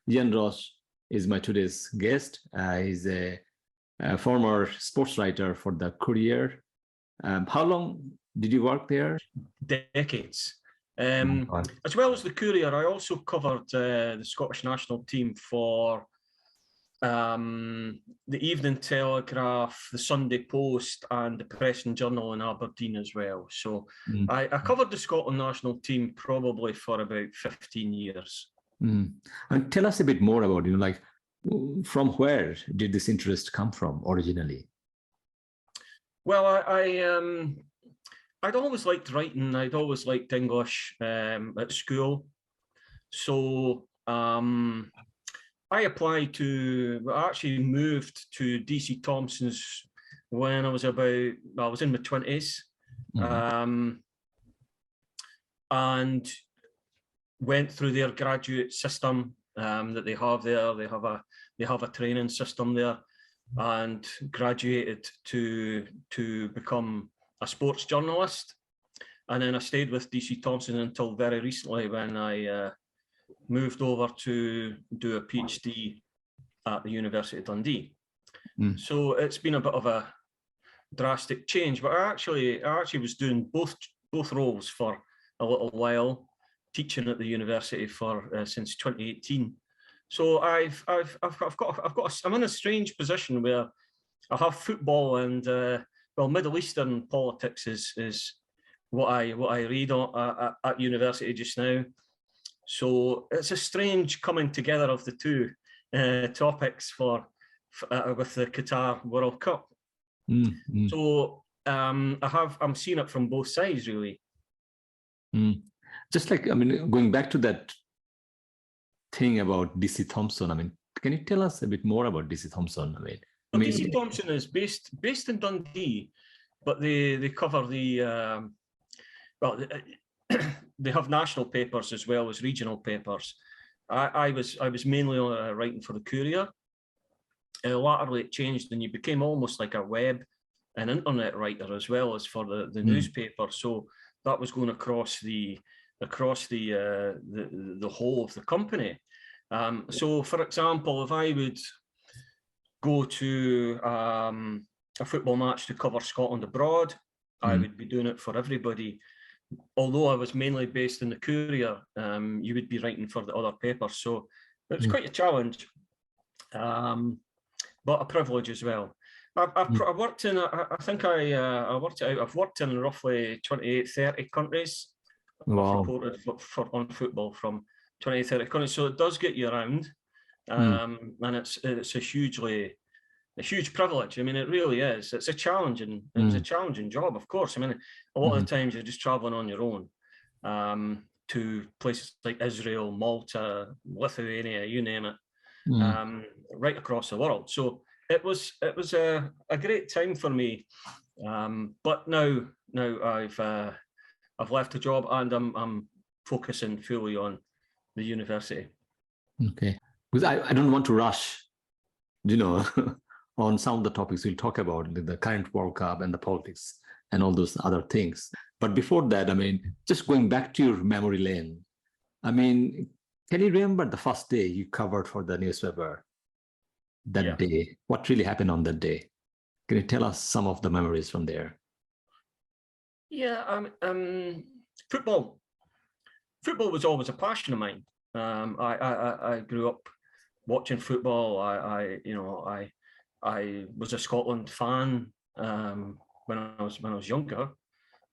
Ian Roache is my today's guest. He's a former sports writer for the Courier. How long did you work there? Decades. As well as the Courier, I also covered the Scottish national team for the Evening Telegraph, the Sunday Post, and the Press and Journal in Aberdeen as well. So I covered the Scotland national team probably for about 15 years. And tell us a bit more about, like, from where did this interest come from originally? Well, I'd always liked writing. I'd always liked English at school. So I actually moved to DC Thomson's when I was in my 20s. And went through their graduate system that they have there. They have a training system there, and graduated to become a sports journalist. And then I stayed with DC Thomson until very recently, when I moved over to do a Ph.D. at the University of Dundee. So it's been a bit of a drastic change, but I actually was doing both roles for a little while, teaching at the university for since 2018. So I'm in a strange position where I have football and well, Middle Eastern politics is what I read at university just now. So it's a strange coming together of the two topics with the Qatar World Cup. So I'm seeing it from both sides, really. Just like, going back to that thing about DC Thomson, can you tell us a bit more about DC Thomson? DC Thomson is based in Dundee, but they cover the they have national papers as well as regional papers. I was mainly writing for the Courier. Latterly it changed, and you became almost like a web and internet writer as well as for the newspaper. So that was going across the whole of the company. So, for example, if I would go to a football match to cover Scotland abroad, I would be doing it for everybody. Although I was mainly based in the Courier, you would be writing for the other papers. So it was quite a challenge, but a privilege as well. I've worked in, I've worked in roughly 28, 30 countries. Wow. I've reported on football from 20, 30 countries, so it does get you around, and it's a huge privilege. It really is. It's a challenging, it's a challenging job, of course. A lot of the times you're just traveling on your own to places like Israel, Malta, Lithuania, you name it, right across the world. So it was a great time for me, but now I've left the job and I'm focusing fully on the university. Okay, because I don't want to rush, on some of the topics we'll talk about, the current World Cup and the politics and all those other things. But before that, just going back to your memory lane, can you remember the first day you covered for the newspaper? That day, what really happened on that day? Can you tell us some of the memories from there? Yeah, football was always a passion of mine. I grew up watching football. I was a Scotland fan when I was younger,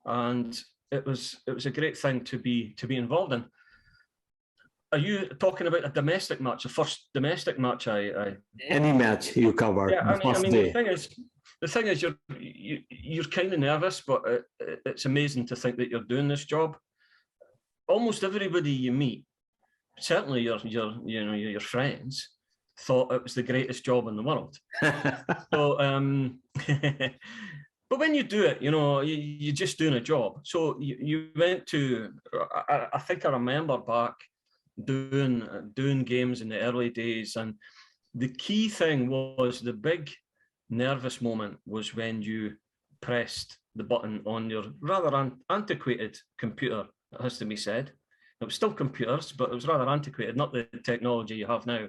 and it was a great thing to be involved in. Are you talking about a domestic match? The first domestic match Any match you covered? Yeah, the thing is, you're kind of nervous, but it's amazing to think that you're doing this job. Almost everybody you meet, certainly your friends, thought it was the greatest job in the world. So, but when you do it, you're just doing a job. So you went to, I think I remember back doing games in the early days, and the key thing was, the big nervous moment was when you pressed the button on your rather antiquated computer, it has to be said, It was still computers, but it was rather antiquated, not the technology you have now.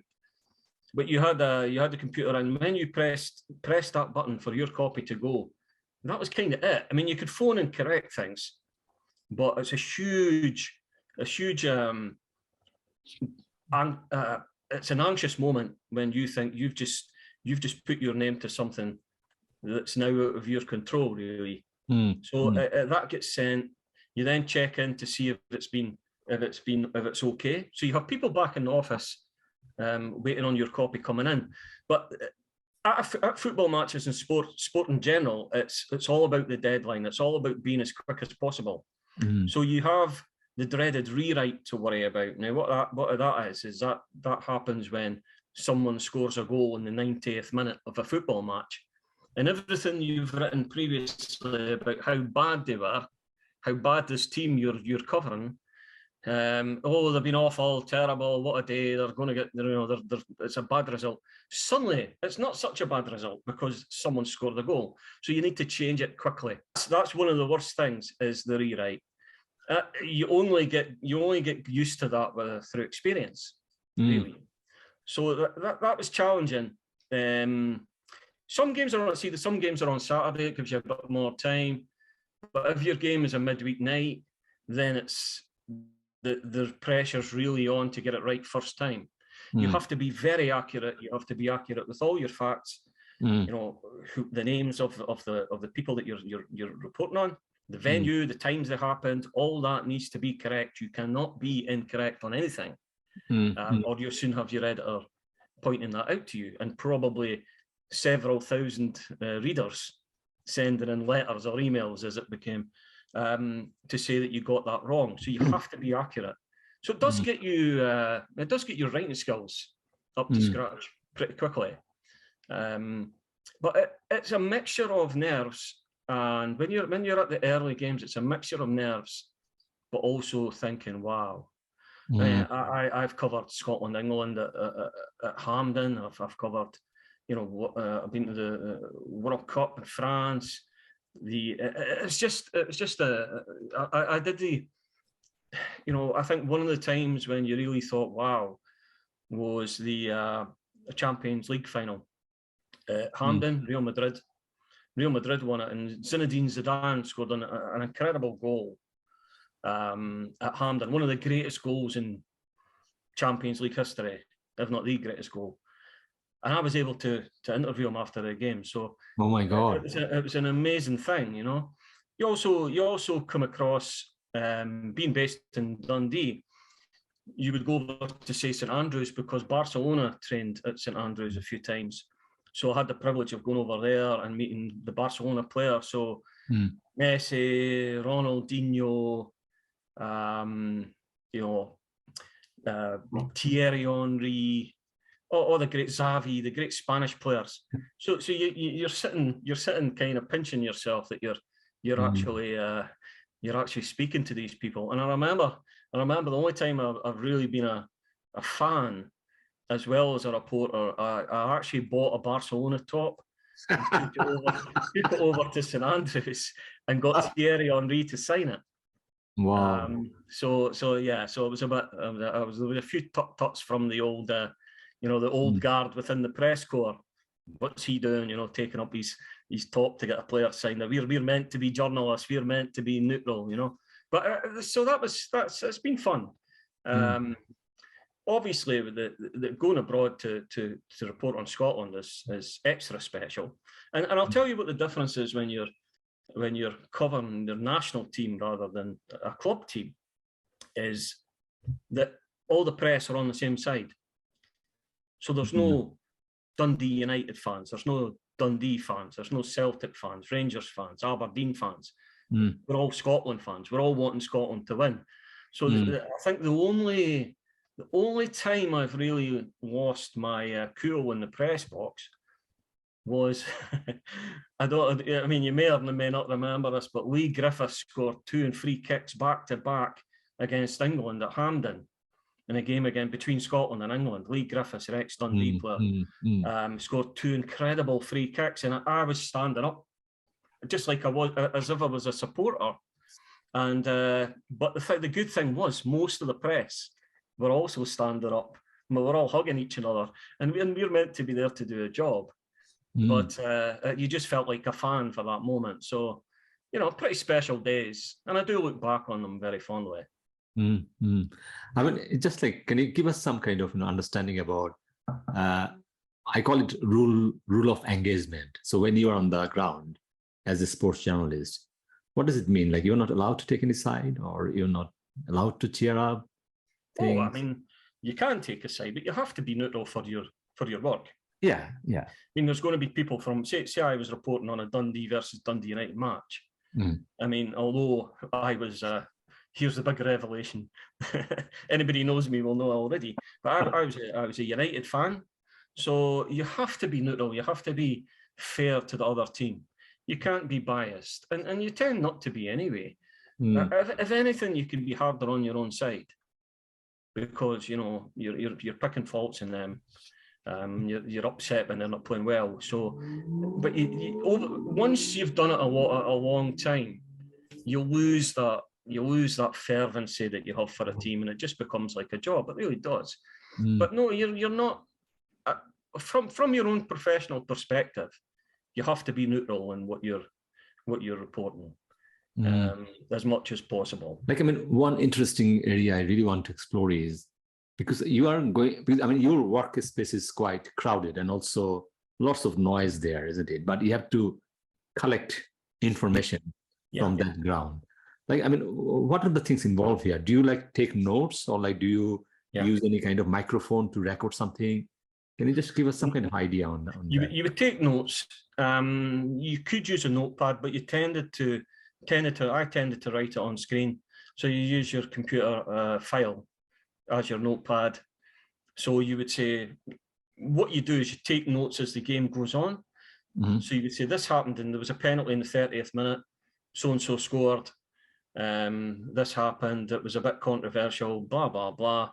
But you had the computer, and when you pressed that button for your copy to go, that was kind of it. I mean, you could phone and correct things, but it's it's an anxious moment when you think you've just put your name to something that's now out of your control, really. That gets sent. You then check in to see if it's okay. So you have people back in the office waiting on your copy coming in. But at football matches and sport in general, it's all about the deadline. It's all about being as quick as possible. So you have the dreaded rewrite to worry about. Now, what that is that happens when someone scores a goal in the 90th minute of a football match, and everything you've written previously about how bad they were, how bad this team you're covering. Oh, they've been awful, terrible, what a day, they're going to get, it's a bad result. Suddenly, it's not such a bad result because someone scored a goal. So you need to change it quickly. That's one of the worst things, is the rewrite. You only get used to that through experience, really. So that was challenging. Some games are on Saturday, it gives you a bit more time. But if your game is a midweek night, then it's the pressure's really on to get it right first time. You have to be very accurate. You have to be accurate with all your facts. You know, the names of the people that you're reporting on, the venue, the times they happened. All that needs to be correct. You cannot be incorrect on anything, or you'll soon have your editor pointing that out to you, and probably several thousand readers sending in letters or emails, as it became, to say that you got that wrong. So you have to be accurate. So it does get you, your writing skills up to scratch pretty quickly. But it's a mixture of nerves, and when you're at the early games, it's a mixture of nerves, but also thinking, wow. I've covered Scotland, England at Hampden. I've covered, I've been to the World Cup in France. I think one of the times when you really thought, wow, was the Champions League final. Hampden, Real Madrid won it, and Zinedine Zidane scored an incredible goal at Hampden, one of the greatest goals in Champions League history, if not the greatest goal. And I was able to interview him after the game. So, oh my God, it was an amazing thing. You also come across, being based in Dundee, you would go over to, say, St Andrews, because Barcelona trained at St Andrews a few times. So I had the privilege of going over there and meeting the Barcelona players. So Messi, Ronaldinho, Thierry Henry, all the great Xavi, the great Spanish players. So you're sitting kind of pinching yourself that you're actually speaking to these people. And I remember the only time I've really been a fan as well as a reporter, I actually bought a Barcelona top, and took it over to St Andrews and got Thierry Henry to sign it. Wow. So it was a bit. There was a few tuts from the old, the old guard within the press corps. What's he doing? Taking up his top to get a player signed. We're meant to be journalists. We're meant to be neutral. But so it's been fun. Obviously, the going abroad to report on Scotland is extra special, and I'll tell you what the difference is when you're covering the national team rather than a club team, is that all the press are on the same side. So there's no Dundee United fans, there's no Dundee fans, there's no Celtic fans, Rangers fans, Aberdeen fans. We're all Scotland fans. We're all wanting Scotland to win. So I think the only time I've really lost my cool in the press box was, you may or may not remember this, but Lee Griffiths scored 2 and 3 kicks back to back against England at Hampden in a game again between Scotland and England. Lee Griffiths, an ex-Dundee player, scored 2 incredible free kicks, and I was standing up, just like I was, as if I was a supporter. And but the good thing was most of the press were also standing up. We were all hugging each other, and we're meant to be there to do a job. But you just felt like a fan for that moment. So, you know, pretty special days, and I do look back on them very fondly. I mean, it's just like, can you give us some kind of understanding about? I call it rule of engagement. So when you are on the ground as a sports journalist, what does it mean? Like, you're not allowed to take any side, or you're not allowed to cheer up things? Oh, I mean, you can take a side, but you have to be neutral for your work. Yeah. I mean, there's going to be people from, say I was reporting on a Dundee versus Dundee United match. I mean, although I was, here's the big revelation. Anybody knows me will know already. But I was a United fan. So you have to be neutral. You have to be fair to the other team. You can't be biased. And you tend not to be anyway. If anything, you can be harder on your own side, because, you know, you're picking faults in them. You're upset when they're not playing well. So, but once you've done it a long time, you lose that fervency that you have for a team, and it just becomes like a job. It really does. But no, you're not. From your own professional perspective, you have to be neutral in what you're reporting, as much as possible. Like, I mean, one interesting area I really want to explore is, because you are going, I mean, your workspace is quite crowded and also lots of noise there, isn't it? But you have to collect information from that ground. Like, I mean, what are the things involved here? Do you like take notes, or like, do you use any kind of microphone to record something? Can you just give us some kind of idea on that? You would take notes. You could use a notepad, but I tended to write it on screen. So you use your computer file as your notepad. So you would say, what you do is you take notes as the game goes on. So you would say, this happened, and there was a penalty in the 30th minute, so-and-so scored. This happened, it was a bit controversial, blah, blah, blah.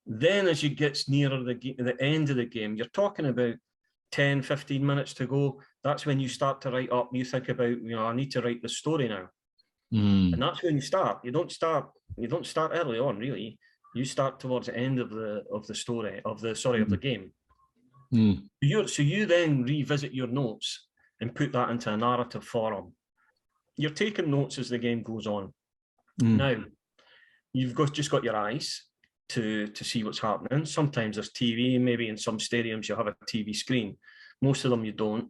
Then as you get nearer the end of the game, you're talking about 10, 15 minutes to go. That's when you start to write up. You think about, you know, I need to write the story now. And that's when you start. You don't start early on, really. You start towards the end of the game. So you then revisit your notes and put that into a narrative form. You're taking notes as the game goes on. Now, you've just got your eyes to see what's happening. Sometimes there's TV, maybe in some stadiums you have a TV screen. Most of them you don't.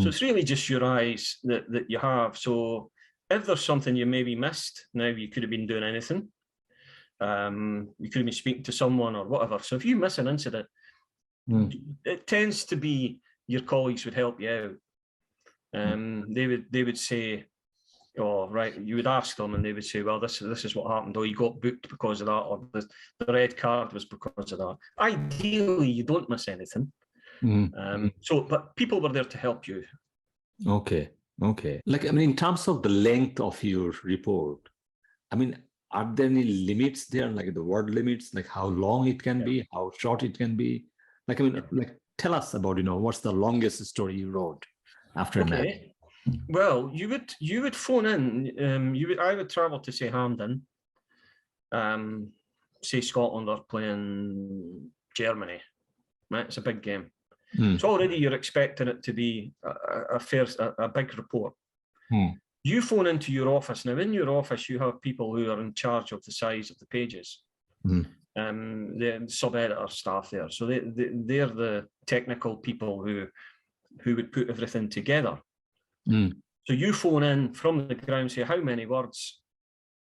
So it's really just your eyes that you have. So if there's something you maybe missed, now you could have been doing anything. You could have been speaking to someone or whatever. So if you miss an incident, it tends to be your colleagues would help you out. They would say, oh, right, you would ask them and they would say, well, this is what happened, or you got booked because of that, or the red card was because of that. Ideally, you don't miss anything. But people were there to help you. Okay. Like, I mean, in terms of the length of your report, I mean, are there any limits there, like the word limits, like how long it can be, how short it can be? Like, I mean, like, tell us about, what's the longest story you wrote after a match? Well, you would phone in. I would travel to, say, Hampden. Say Scotland are playing Germany. Right, it's a big game. So already you're expecting it to be a big report. You phone into your office. Now, in your office, you have people who are in charge of the size of the pages. The sub-editor staff there. So they're the technical people who would put everything together. So you phone in from the ground, say how many words.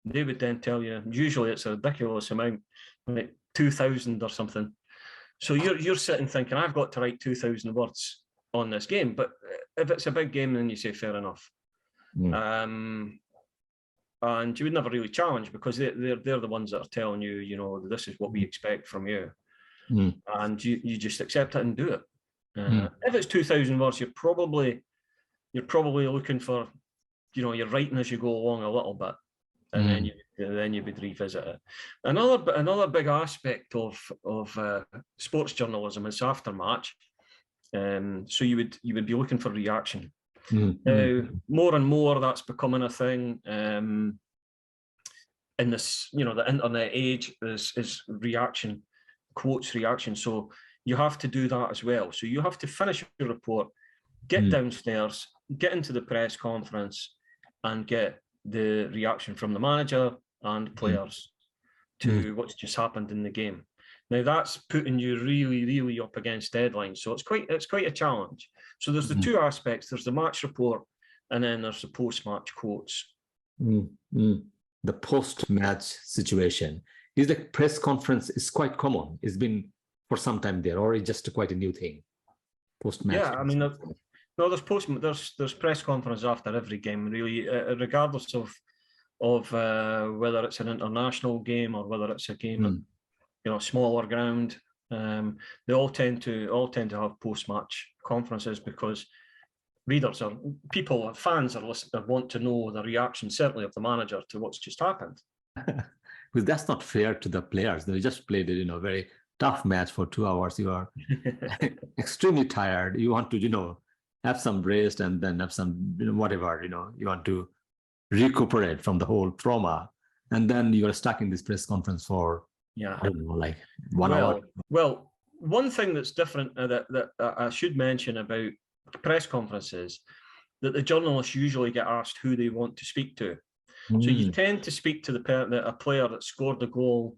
They would then tell you. Usually it's a ridiculous amount, like 2,000 or something. So you're sitting thinking, I've got to write 2,000 words on this game. But if it's a big game, then you say fair enough. And you would never really challenge, because they're the ones that are telling you, this is what we expect from you. And you just accept it and do it. If it's 2,000 words, you're probably looking for, you're writing as you go along a little bit, and then you would revisit it. Another big aspect of sports journalism is after match. So you would be looking for reaction. Now, more and more that's becoming a thing. in this, you know, the internet age is reaction, quotes reaction. So you have to do that as well. So you have to finish your report, get downstairs, get into the press conference, and get the reaction from the manager and players to what's just happened in the game. Now that's putting you really, really up against deadlines. So it's quite a challenge. So there's the two aspects. There's the match report, and then there's the post-match quotes. The post-match situation. Is the press conference is quite common? It's been for some time there, or it's just quite a new thing? Post-match. Yeah, I mean, there's press conferences after every game, really, regardless of whether it's an international game or whether it's a game at, you know, smaller ground. They all tend to have post-match conferences because fans want to know the reaction, certainly of the manager, to what's just happened. Because that's not fair to the players. They just played it, you know, very tough match for 2 hours. You are extremely tired. You want to, you know, have some rest and then have some, you know, whatever, you know, you want to recuperate from the whole trauma. And then you are stuck in this press conference for, I don't know, like 1 hour. Well, one thing that's different that I should mention about press conferences, that the journalists usually get asked who they want to speak to. So you tend to speak to a player that scored the goal,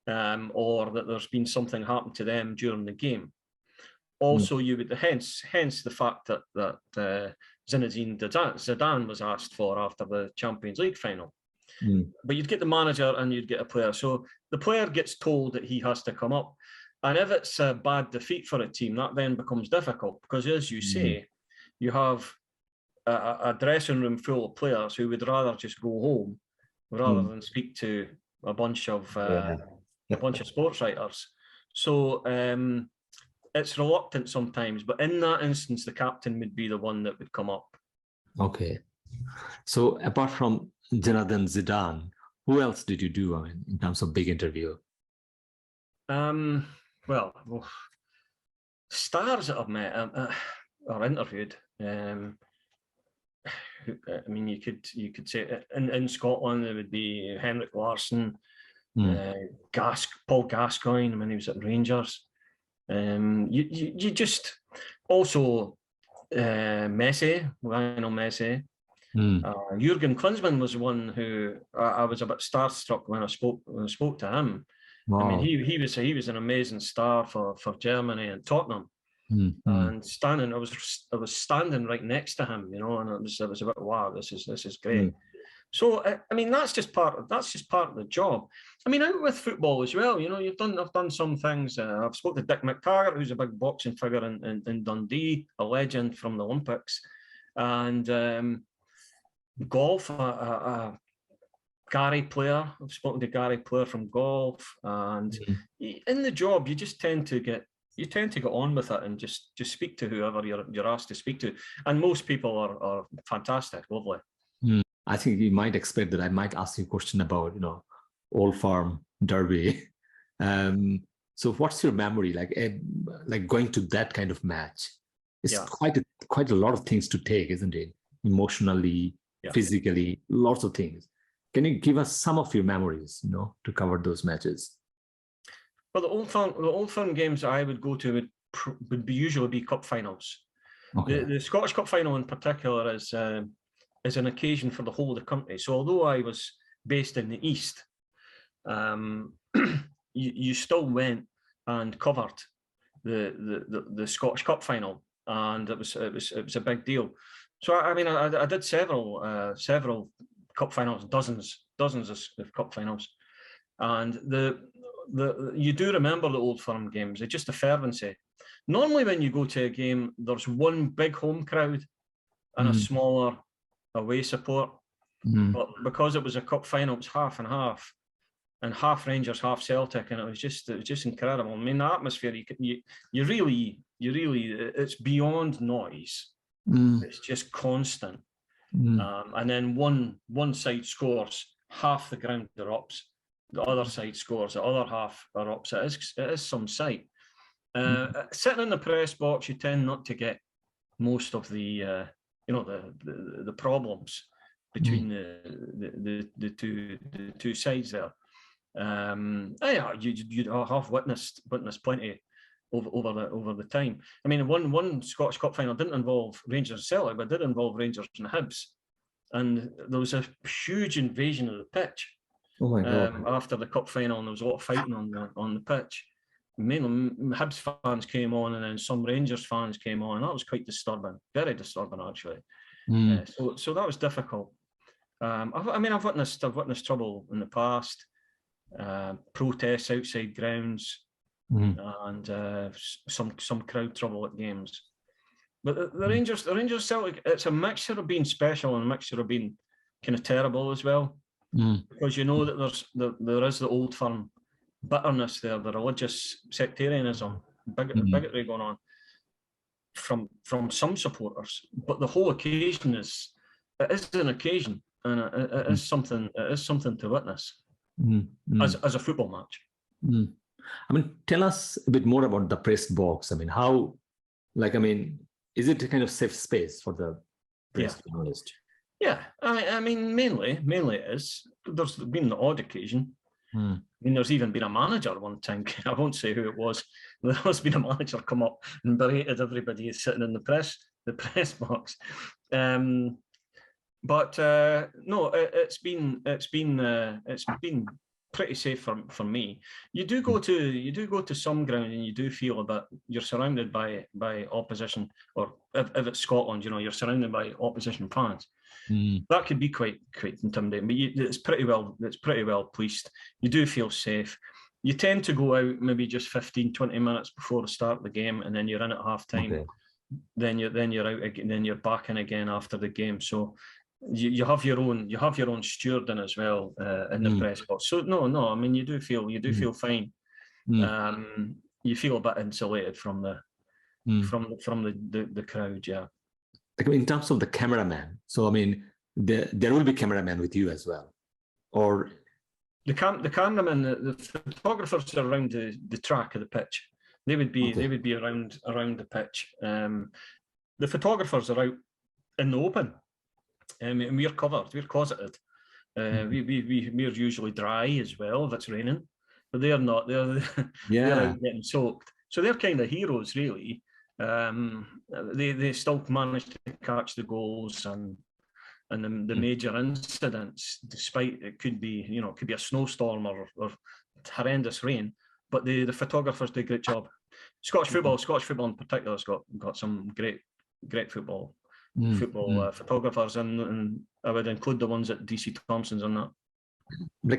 or that there's been something happen to them during the game. Also, you would hence the fact that Zinedine Zidane was asked for after the Champions League final. But you'd get the manager and you'd get a player. So the player gets told that he has to come up. And if it's a bad defeat for a team, that then becomes difficult because, as you say, you have a dressing room full of players who would rather just go home rather than speak to a bunch of sports writers. So it's reluctant sometimes, but in that instance, the captain would be the one that would come up. Okay. So apart from Zinedine Zidane, who else did you do, I mean, in terms of big interview? Well, stars that I've met or interviewed. I mean, you could say in Scotland there would be Henrik Larsson, Paul Gascoigne when he was at Rangers. You just also Lionel Messi. Jurgen Klinsmann was one who I was a bit starstruck when I spoke to him. Wow. I mean, he was an amazing star for Germany and Tottenham. And I was standing right next to him, you know, and it was a bit, wow, this is great. So I mean, that's just part of the job. I mean, out with football as well, you know, I've done some things. I've spoken to Dick McTaggart, who's a big boxing figure in Dundee, a legend from the Olympics, and golf. Gary Player. I've spoken to Gary Player from golf, and in the job, you just tend to get on with it and just speak to whoever you're asked to speak to. And most people are fantastic, lovely. I think you might expect that I might ask you a question about, you know, Old Firm Derby. So what's your memory like going to that kind of match? It's quite a lot of things to take, isn't it? Emotionally, physically, lots of things. Can you give us some of your memories, you know, to cover those matches? Well, the Old Firm games I would go to would usually be cup finals. Okay. The Scottish Cup final in particular is an occasion for the whole of the country. So although I was based in the East, you still went and covered the Scottish Cup final, and it was a big deal. So I mean, I did several cup finals, dozens of cup finals, and you do remember the Old Firm games. It's just a fervency. Normally, when you go to a game, there's one big home crowd and a smaller away support. But because it was a cup final, it was half and half, and half Rangers, half Celtic, and it was just incredible. I mean, the atmosphere, you really, it's beyond noise. It's just constant. And then one side scores, half the ground erupts. The other side scores, the other half erupts. It is some sight. Sitting in the press box, you tend not to get most of the the problems between the two sides there. Yeah, you have witnessed plenty over the time. I mean, one Scottish Cup final didn't involve Rangers and Celtic, but did involve Rangers and Hibs, and there was a huge invasion of the pitch. Oh my God. After the cup final, and there was a lot of fighting on the pitch. Mainly Hibs fans came on, and then some Rangers fans came on. That was quite disturbing, very disturbing actually. So that was difficult. I've witnessed trouble in the past, protests outside grounds, and some crowd trouble at games. But the Rangers Celtic, it's a mixture of being special and a mixture of being kind of terrible as well, because you know that there is the old firm bitterness there, the religious sectarianism, bigotry going on from some supporters. But the whole occasion is an occasion, and it is something to witness as a football match. I mean, tell us a bit more about the press box. I mean, is it a kind of safe space for the press, to be honest? Yeah, I mean, mainly it is. There's been the odd occasion. I mean, there's even been a manager one time, I won't say who it was, there's been a manager come up and berated everybody sitting in the press box. But no, it's been pretty safe for me. You do go to some ground and you do feel that you're surrounded by opposition, or if it's Scotland, you're surrounded by opposition fans. That could be quite intimidating, but it's pretty well policed. You do feel safe. You tend to go out maybe just 15-20 minutes before the start of the game, and then you're in at half time. Okay. Then you're out again, then you're back in again after the game. So you have your own stewarding as well in the press box. So no, I mean, you do feel fine. You feel a bit insulated from the crowd, yeah. In terms of the cameraman, so I mean, there will be cameramen with you as well, or the cameraman, the photographers are around the track of the pitch. They would be around the pitch. The photographers are out in the open, and we're covered, we're closeted. We're usually dry as well if it's raining, but they're not. They're out getting soaked. So they're kind of heroes, really. They still manage to catch the goals and the major incidents, despite it could be a snowstorm or horrendous rain. But the photographers do a great job. Scottish football in particular has got some great football photographers, and I would include the ones at DC Thomson's on that.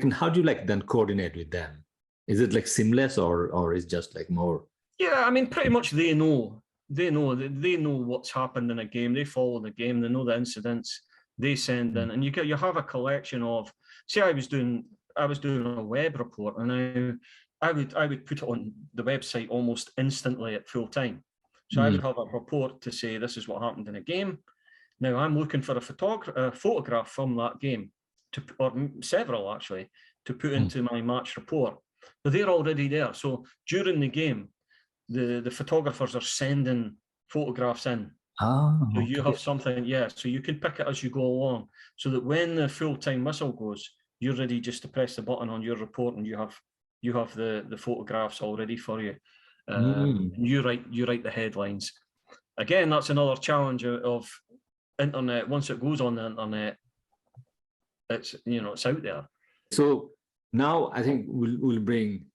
And how do you then coordinate with them? Is it seamless, or is just more? Yeah, I mean, pretty much they know what's happened in a game. They follow the game. They know the incidents. They send in, and you have a collection of. Say, I was doing a web report, and I would put it on the website almost instantly at full time. So I would have a report to say this is what happened in a game. Now I'm looking for a photograph from that game, or several actually, to put into my match report. But they're already there. So during the game, the photographers are sending photographs in. So you have something, so you can pick it as you go along, so that when the full-time whistle goes, you're ready just to press the button on your report, and you have the photographs all ready for you. You write the headlines. Again, that's another challenge of internet. Once it goes on the internet, it's out there. So now I think we'll bring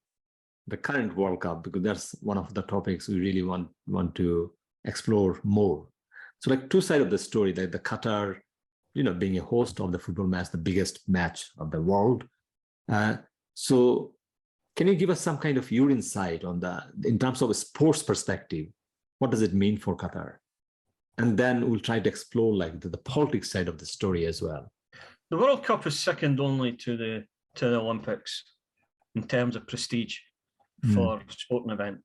the current World Cup, because that's one of the topics we really want to explore more. So two sides of the story, the Qatar, being a host of the football match, the biggest match of the world. So can you give us some kind of your insight on in terms of a sports perspective, what does it mean for Qatar? And then we'll try to explore the politics side of the story as well. The World Cup is second only to the Olympics in terms of prestige for a sporting event.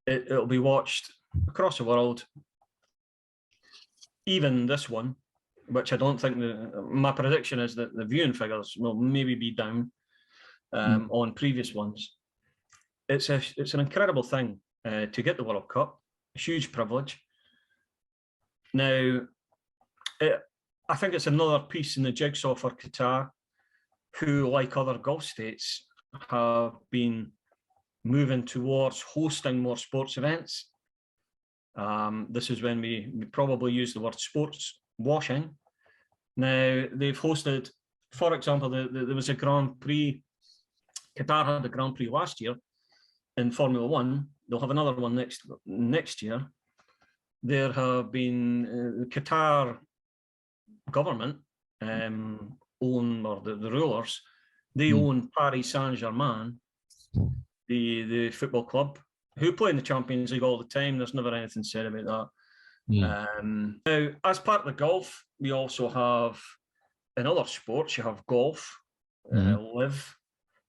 It'll be watched across the world. Even this one, which I don't think my prediction is that the viewing figures will maybe be down on previous ones. It's an incredible thing to get the World Cup, a huge privilege. Now, I think it's another piece in the jigsaw for Qatar, who, like other Gulf states, have been moving towards hosting more sports events. This is when we probably use the word sports washing. Now, they've hosted, for example, there was a Grand Prix. Qatar had the Grand Prix last year in Formula One. They'll have another one next year. There have been the Qatar government own, or the rulers, they own Paris Saint-Germain, the football club, who play in the Champions League all the time. There's never anything said about that. Now, as part of the Gulf, we also have, in other sports, you have golf, LIV.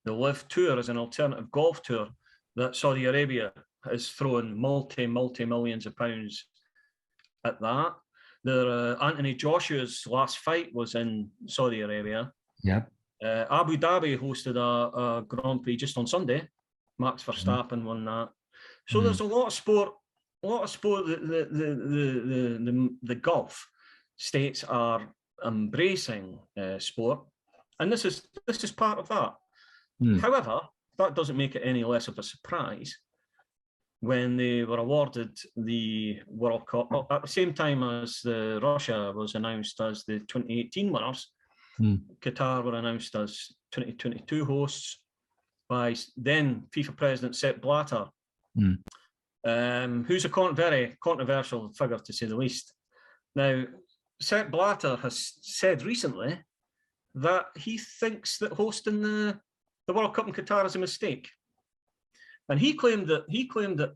The LIV Tour is an alternative golf tour that Saudi Arabia has thrown multi-millions of pounds at that. Anthony Joshua's last fight was in Saudi Arabia. Yeah. Abu Dhabi hosted a Grand Prix just on Sunday. Max Verstappen won that. So there's a lot of sport. The Gulf states are embracing sport, and this is part of that. However, that doesn't make it any less of a surprise when they were awarded the World Cup at the same time as Russia was announced as the 2018 winners. Qatar were announced as 2022 hosts by then FIFA President Sepp Blatter, who's a very controversial figure, to say the least. Now, Sepp Blatter has said recently that he thinks that hosting the World Cup in Qatar is a mistake. And he claimed that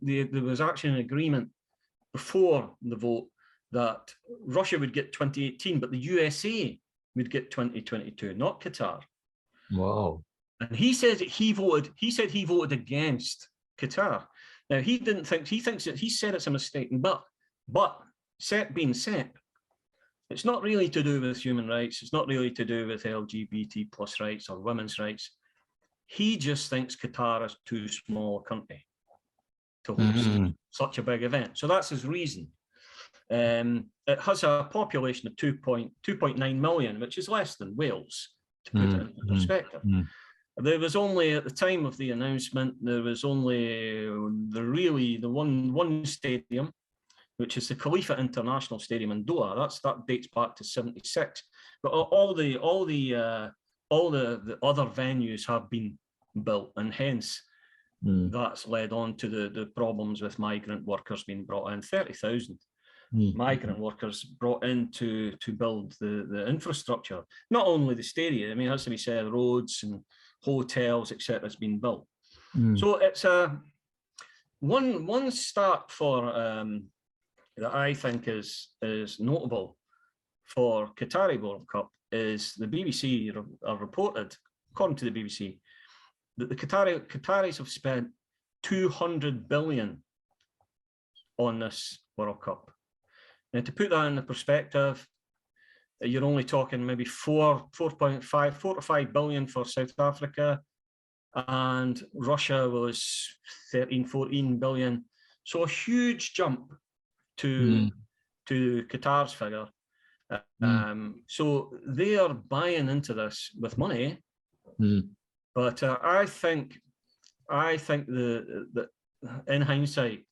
there was actually an agreement before the vote that Russia would get 2018, but the USA would get 2022, not Qatar. Wow. And he said he voted against Qatar. Now, he thinks that he said it's a mistake, but Sepp being Sepp, it's not really to do with human rights. It's not really to do with LGBT plus rights or women's rights. He just thinks Qatar is too small a country to host such a big event. So that's his reason. It has a population of 2.9 million, which is less than Wales, to put it into perspective. There was only, at the time of the announcement, there was only the one stadium, which is the Khalifa International Stadium in Doha. That dates back to '76. But all the other venues have been built, and hence that's led on to the problems with migrant workers being brought in. 30,000 migrant workers brought in to build the infrastructure. Not only the stadium, I mean, it has to be said, roads and hotels, etc., has been built. So it's one start for that I think is notable for Qatari World Cup is the BBC are reported, according to the BBC, that the Qataris have spent 200 billion on this World Cup. Now, to put that into perspective, you're only talking maybe 4 to 5 billion for South Africa, and Russia was 13-14 billion. So a huge jump to Qatar's figure. So they are buying into this with money, but I think that in hindsight,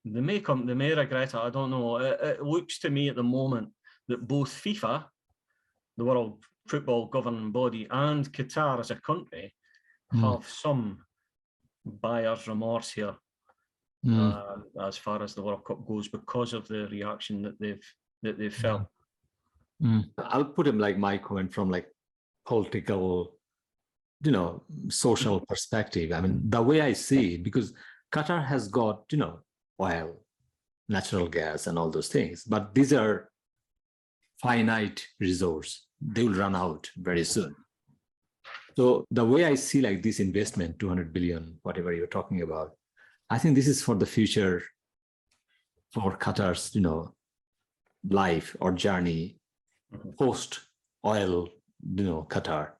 they may regret it. I don't know. It looks to me at the moment that both FIFA, the World Football Governing Body, and Qatar as a country have some buyer's remorse here. As far as the World Cup goes, because of the reaction that they've felt. I'll put him like my comment from like political, social perspective. I mean, the way I see it, because Qatar has got, oil, natural gas and all those things, but these are finite resource. They will run out very soon. So the way I see like this investment, 200 billion, whatever you're talking about, I think this is for the future for Qatar's, life or journey post oil, Qatar.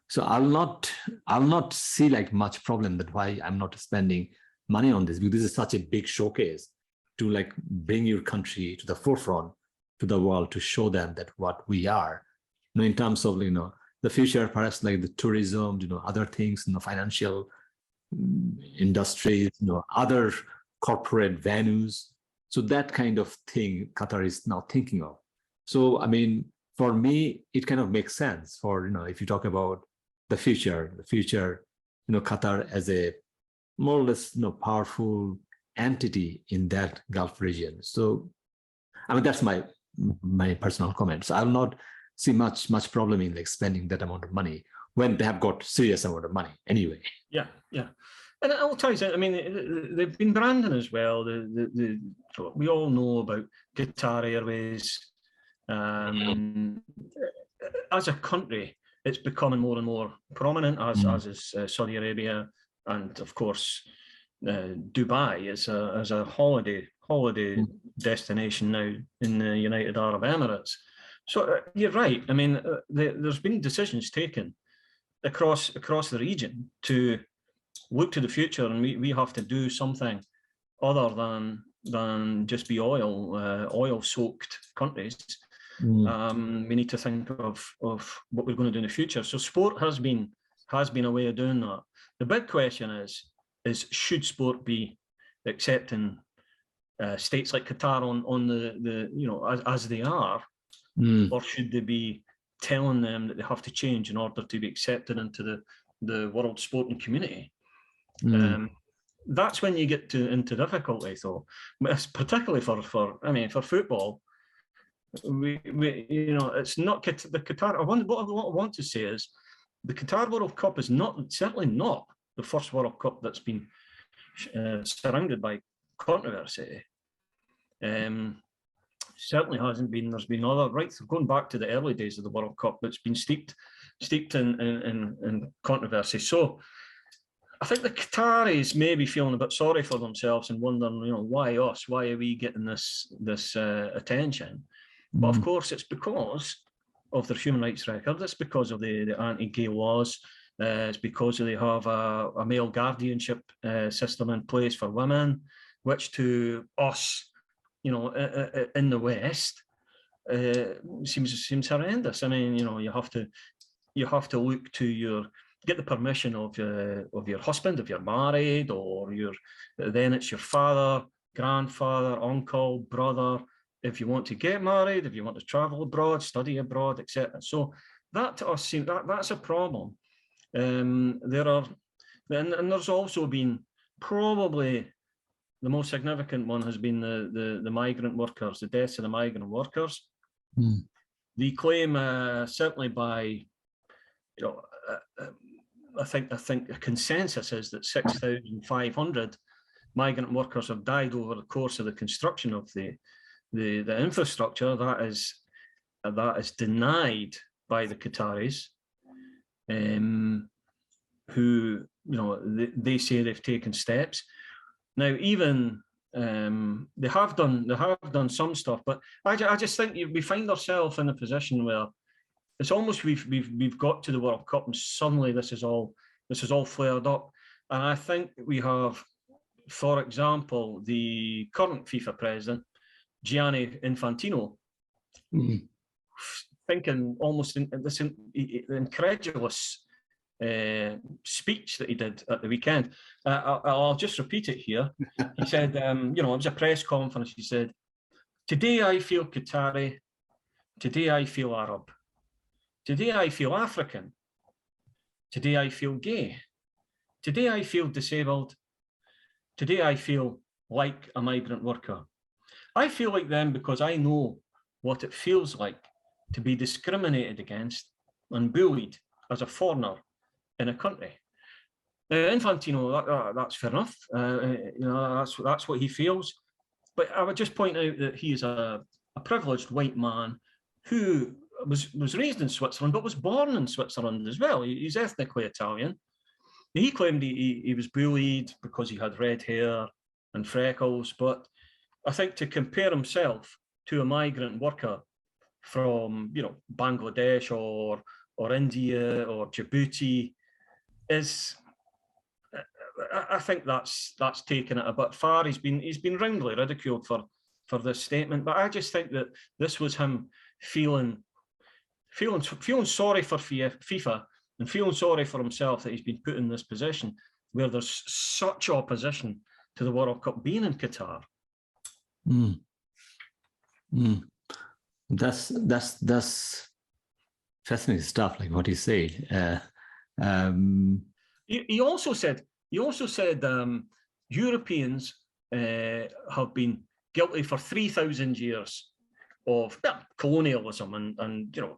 So I'll not see like much problem that why I'm not spending money on this, because this is such a big showcase to like bring your country to the forefront to the world to show them that what we are, in terms of, the future, perhaps like the tourism, other things, financial industries, other corporate venues. So that kind of thing Qatar is now thinking of. So, I mean, for me, it kind of makes sense for, if you talk about the future, Qatar as a more or less, powerful entity in that Gulf region. So, I mean, that's my personal comment. So I will not see much problem in like spending that amount of money when they have got serious amount of money anyway. Yeah. And I'll tell you, I mean, they've been branding as well. We all know about Qatar Airways. As a country, it's becoming more and more prominent, as is Saudi Arabia, and of course Dubai as a holiday destination now in the United Arab Emirates. So you're right. I mean, there's been decisions taken across the region to look to the future, and we have to do something other than just be oil-soaked countries. We need to think of what we're going to do in the future. So sport has been a way of doing that. The big question is should sport be accepting states like Qatar on the as they are, or should they be telling them that they have to change in order to be accepted into the world sporting community? That's when you get into difficulty, though, particularly for football. It's not the Qatar. What I want to say is the Qatar World Cup is certainly not the first World Cup that's been surrounded by controversy. Certainly hasn't been. There's been other, going back to the early days of the World Cup, it's been steeped in controversy. So I think the Qataris may be feeling a bit sorry for themselves and wondering, why us? Why are we getting this attention? But of course, it's because of their human rights record. It's because of the anti-gay laws. It's because they have a male guardianship system in place for women, which to us, in the West, seems horrendous. I mean, you have to look to get the permission of your husband if you're married, or then it's your father, grandfather, uncle, brother, if you want to get married, if you want to travel abroad, study abroad, etc. So that to us seems that's a problem. And there's also been probably the most significant one has been the migrant workers, the deaths of the migrant workers. The claim, certainly by, I think a consensus is that 6,500 migrant workers have died over the course of the construction of the infrastructure. That is denied by the Qataris, who they say they've taken steps. Now, even they have done some stuff, but I just think we find ourselves in a position where it's almost we've got to the World Cup and suddenly this is all flared up. And I think we have, for example, the current FIFA president, Gianni Infantino, thinking almost in this incredulous speech that he did at the weekend. I'll just repeat it here. He said, it was a press conference. He said, "Today I feel Qatari. Today I feel Arab. Today I feel African. Today I feel gay. Today I feel disabled. Today I feel like a migrant worker. I feel like them because I know what it feels like to be discriminated against and bullied as a foreigner in a country." Infantino, that's fair enough. That's what he feels. But I would just point out that he is a privileged white man who was raised in Switzerland, but was born in Switzerland as well. He's ethnically Italian. He claimed he was bullied because he had red hair and freckles. But I think to compare himself to a migrant worker from Bangladesh or India or Djibouti is, I think that's taken it a bit far. He's been roundly ridiculed for this statement, but I just think that this was him feeling sorry for FIFA and feeling sorry for himself that he's been put in this position where there's such opposition to the World Cup being in Qatar. Mm. Mm. That's fascinating stuff, like what he said. He also said Europeans have been guilty for 3,000 years of colonialism, and you know,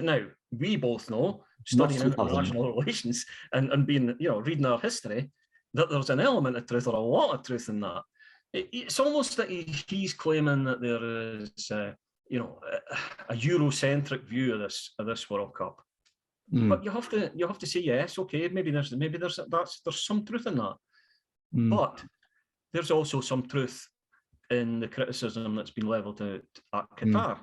now we both know, studying international relations and being, you know, reading our history, that there's an element of truth, or a lot of truth in that. It's almost that he's claiming that there is, you know, a Eurocentric view of this World Cup. Mm. But you have to say, yes, okay, maybe there's some truth in that. Mm. But there's also some truth in the criticism that's been leveled at Qatar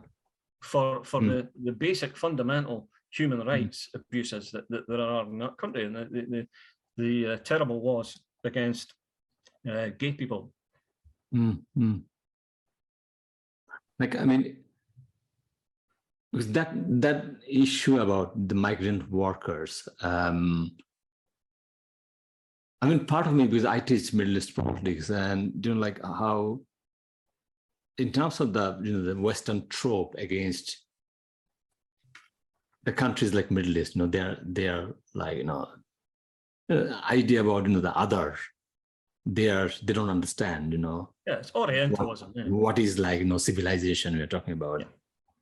for the basic fundamental human rights abuses that there are in that country, and the terrible laws against gay people. Like, I mean, because that issue about the migrant workers, I mean, part of me, because I teach Middle East politics, and you know, like how, in terms of the, you know, the Western trope against the countries like Middle East, you know, they're like, you know, idea about, you know, the other, they don't understand, you know. Yeah, it's Orientalism. What is, like, you know, civilization we're talking about. Yeah.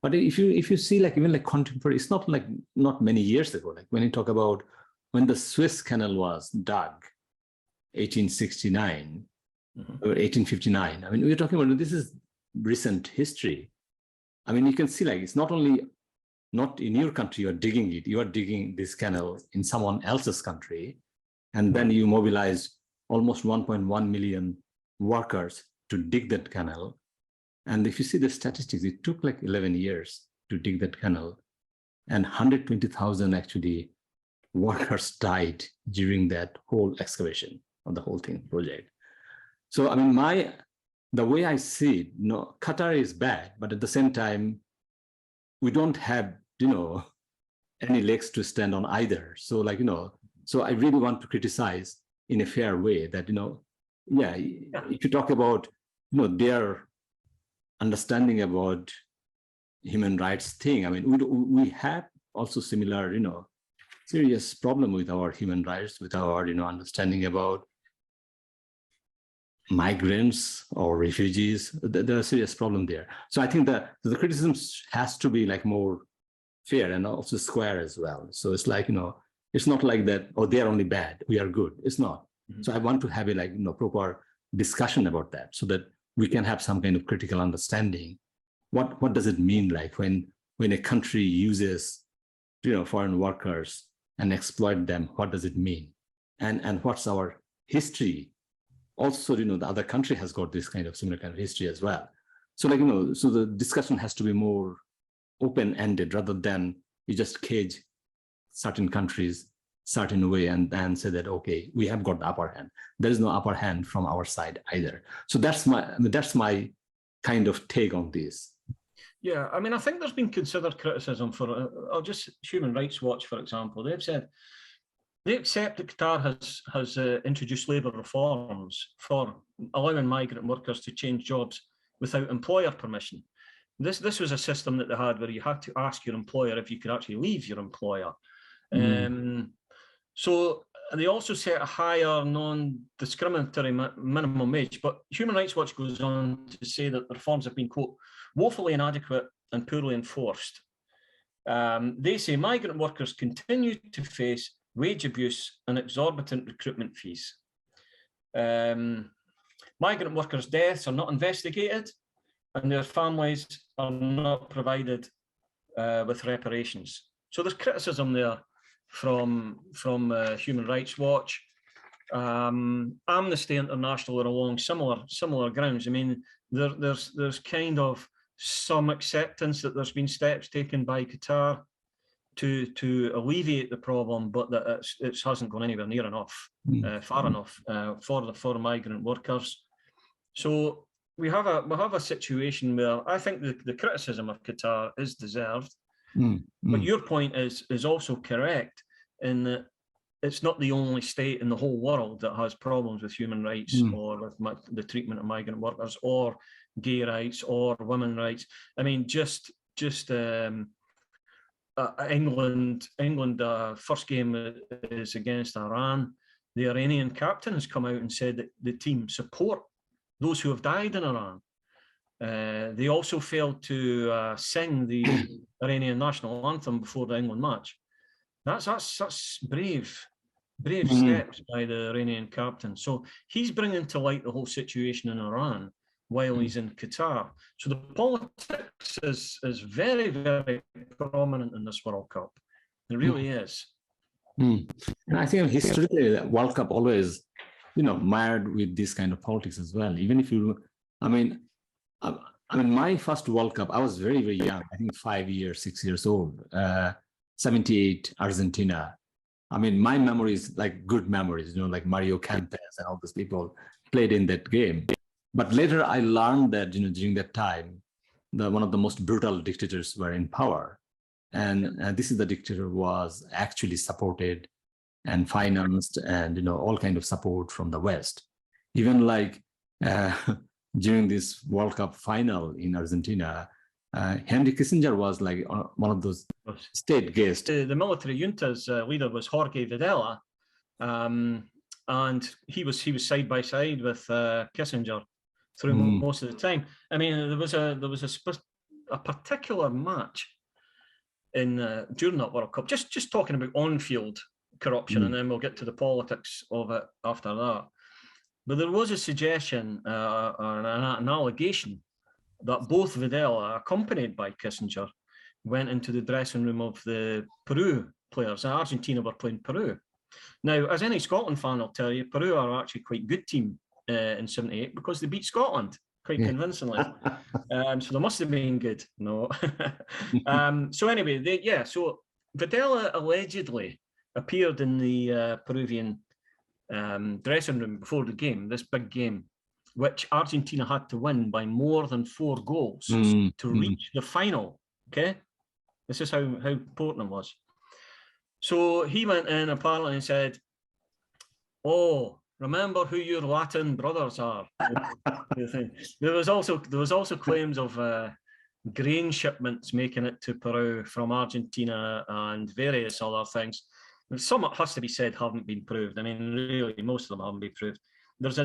But if you see, like, even like contemporary, it's not like not many years ago, like when you talk about when the Suez Canal was dug, 1869 or 1859. I mean, we're talking about, this is recent history. I mean, you can see, like, it's not only not in your country, you are digging this canal in someone else's country, and then you mobilize almost 1.1 million workers to dig that canal. And if you see the statistics, it took like 11 years to dig that canal, and 120,000 actually workers died during that whole excavation of the whole project. So, I mean, the way I see it, you know, Qatar is bad, but at the same time, we don't have, you know, any legs to stand on either. So, like, you know, so I really want to criticize in a fair way that, you know, yeah, if you talk about, you know, their understanding about human rights thing, I mean, we have also similar, you know, serious problem with our human rights, with our, you know, understanding about migrants or refugees. There's a serious problem there. So I think that the criticism has to be like more fair and also square as well. So it's like, you know, it's not like that, oh, they're only bad, we are good. It's not. So I want to have a, like, you know, proper discussion about that, so that we can have some kind of critical understanding. What does it mean, like, when a country uses, you know, foreign workers and exploit them? What does it mean? And what's our history? Also, you know, the other country has got this kind of similar kind of history as well. So, like, you know, so the discussion has to be more open-ended, rather than you just cage certain countries certain way and say that, okay, we have got the upper hand. There is no upper hand from our side either. So that's my kind of take on this. Yeah, I mean, I think there's been considered criticism for, just Human Rights Watch, for example. They've said they accept that Qatar has introduced labour reforms for allowing migrant workers to change jobs without employer permission. This was a system that they had where you had to ask your employer if you could actually leave your employer. So they also set a higher non-discriminatory minimum wage, but Human Rights Watch goes on to say that the reforms have been, quote, woefully inadequate and poorly enforced. They say migrant workers continue to face wage abuse and exorbitant recruitment fees. Migrant workers' deaths are not investigated, and their families are not provided with reparations. So there's criticism there from Human Rights Watch. Amnesty International are along similar grounds. I mean, there's kind of some acceptance that there's been steps taken by Qatar to alleviate the problem, but that it hasn't gone anywhere near enough, far enough for migrant workers. So we have a situation where I think the criticism of Qatar is deserved, but your point is also correct in that it's not the only state in the whole world that has problems with human rights or with the treatment of migrant workers or gay rights or women's rights. I mean, just England first game is against Iran. The Iranian captain has come out and said that the team support those who have died in Iran. They also failed to sing the Iranian national anthem before the England match. That's brave steps by the Iranian captain. So he's bringing to light the whole situation in Iran while he's in Qatar. So the politics is very, very prominent in this World Cup. It really is. And I think historically, the World Cup always, mired with this kind of politics as well. Even if I mean, my first World Cup, I was very, very young. I think 6 years old. 78 Argentina. I mean, my memories, like good memories, like Mario Kempes and all those people played in that game. But later I learned that, during that time, one of the most brutal dictators were in power. And this is the dictator who was actually supported and financed and, all kind of support from the West. Even like during this World Cup final in Argentina, Henry Kissinger was like one of those state guests. The military junta's leader was Jorge Videla, and he was side by side with Kissinger through most of the time. I mean, there was a particular match in during that World Cup. Just talking about on-field corruption, and then we'll get to the politics of it after that. But there was a suggestion, an allegation, that both Videla, accompanied by Kissinger, went into the dressing room of the Peru players. Argentina were playing Peru. Now, as any Scotland fan will tell you, Peru are actually quite a good team in '78 because they beat Scotland quite convincingly. So they must have been good. No. So anyway, so Videla allegedly appeared in the Peruvian dressing room before the game, this big game, which Argentina had to win by more than 4 goals to reach the final. Okay, this is how important it was. So he went in apparently and said, "Oh, remember who your Latin brothers are." There was also claims of grain shipments making it to Peru from Argentina and various other things. Some, it has to be said, haven't been proved. I mean, really, most of them haven't been proved. There's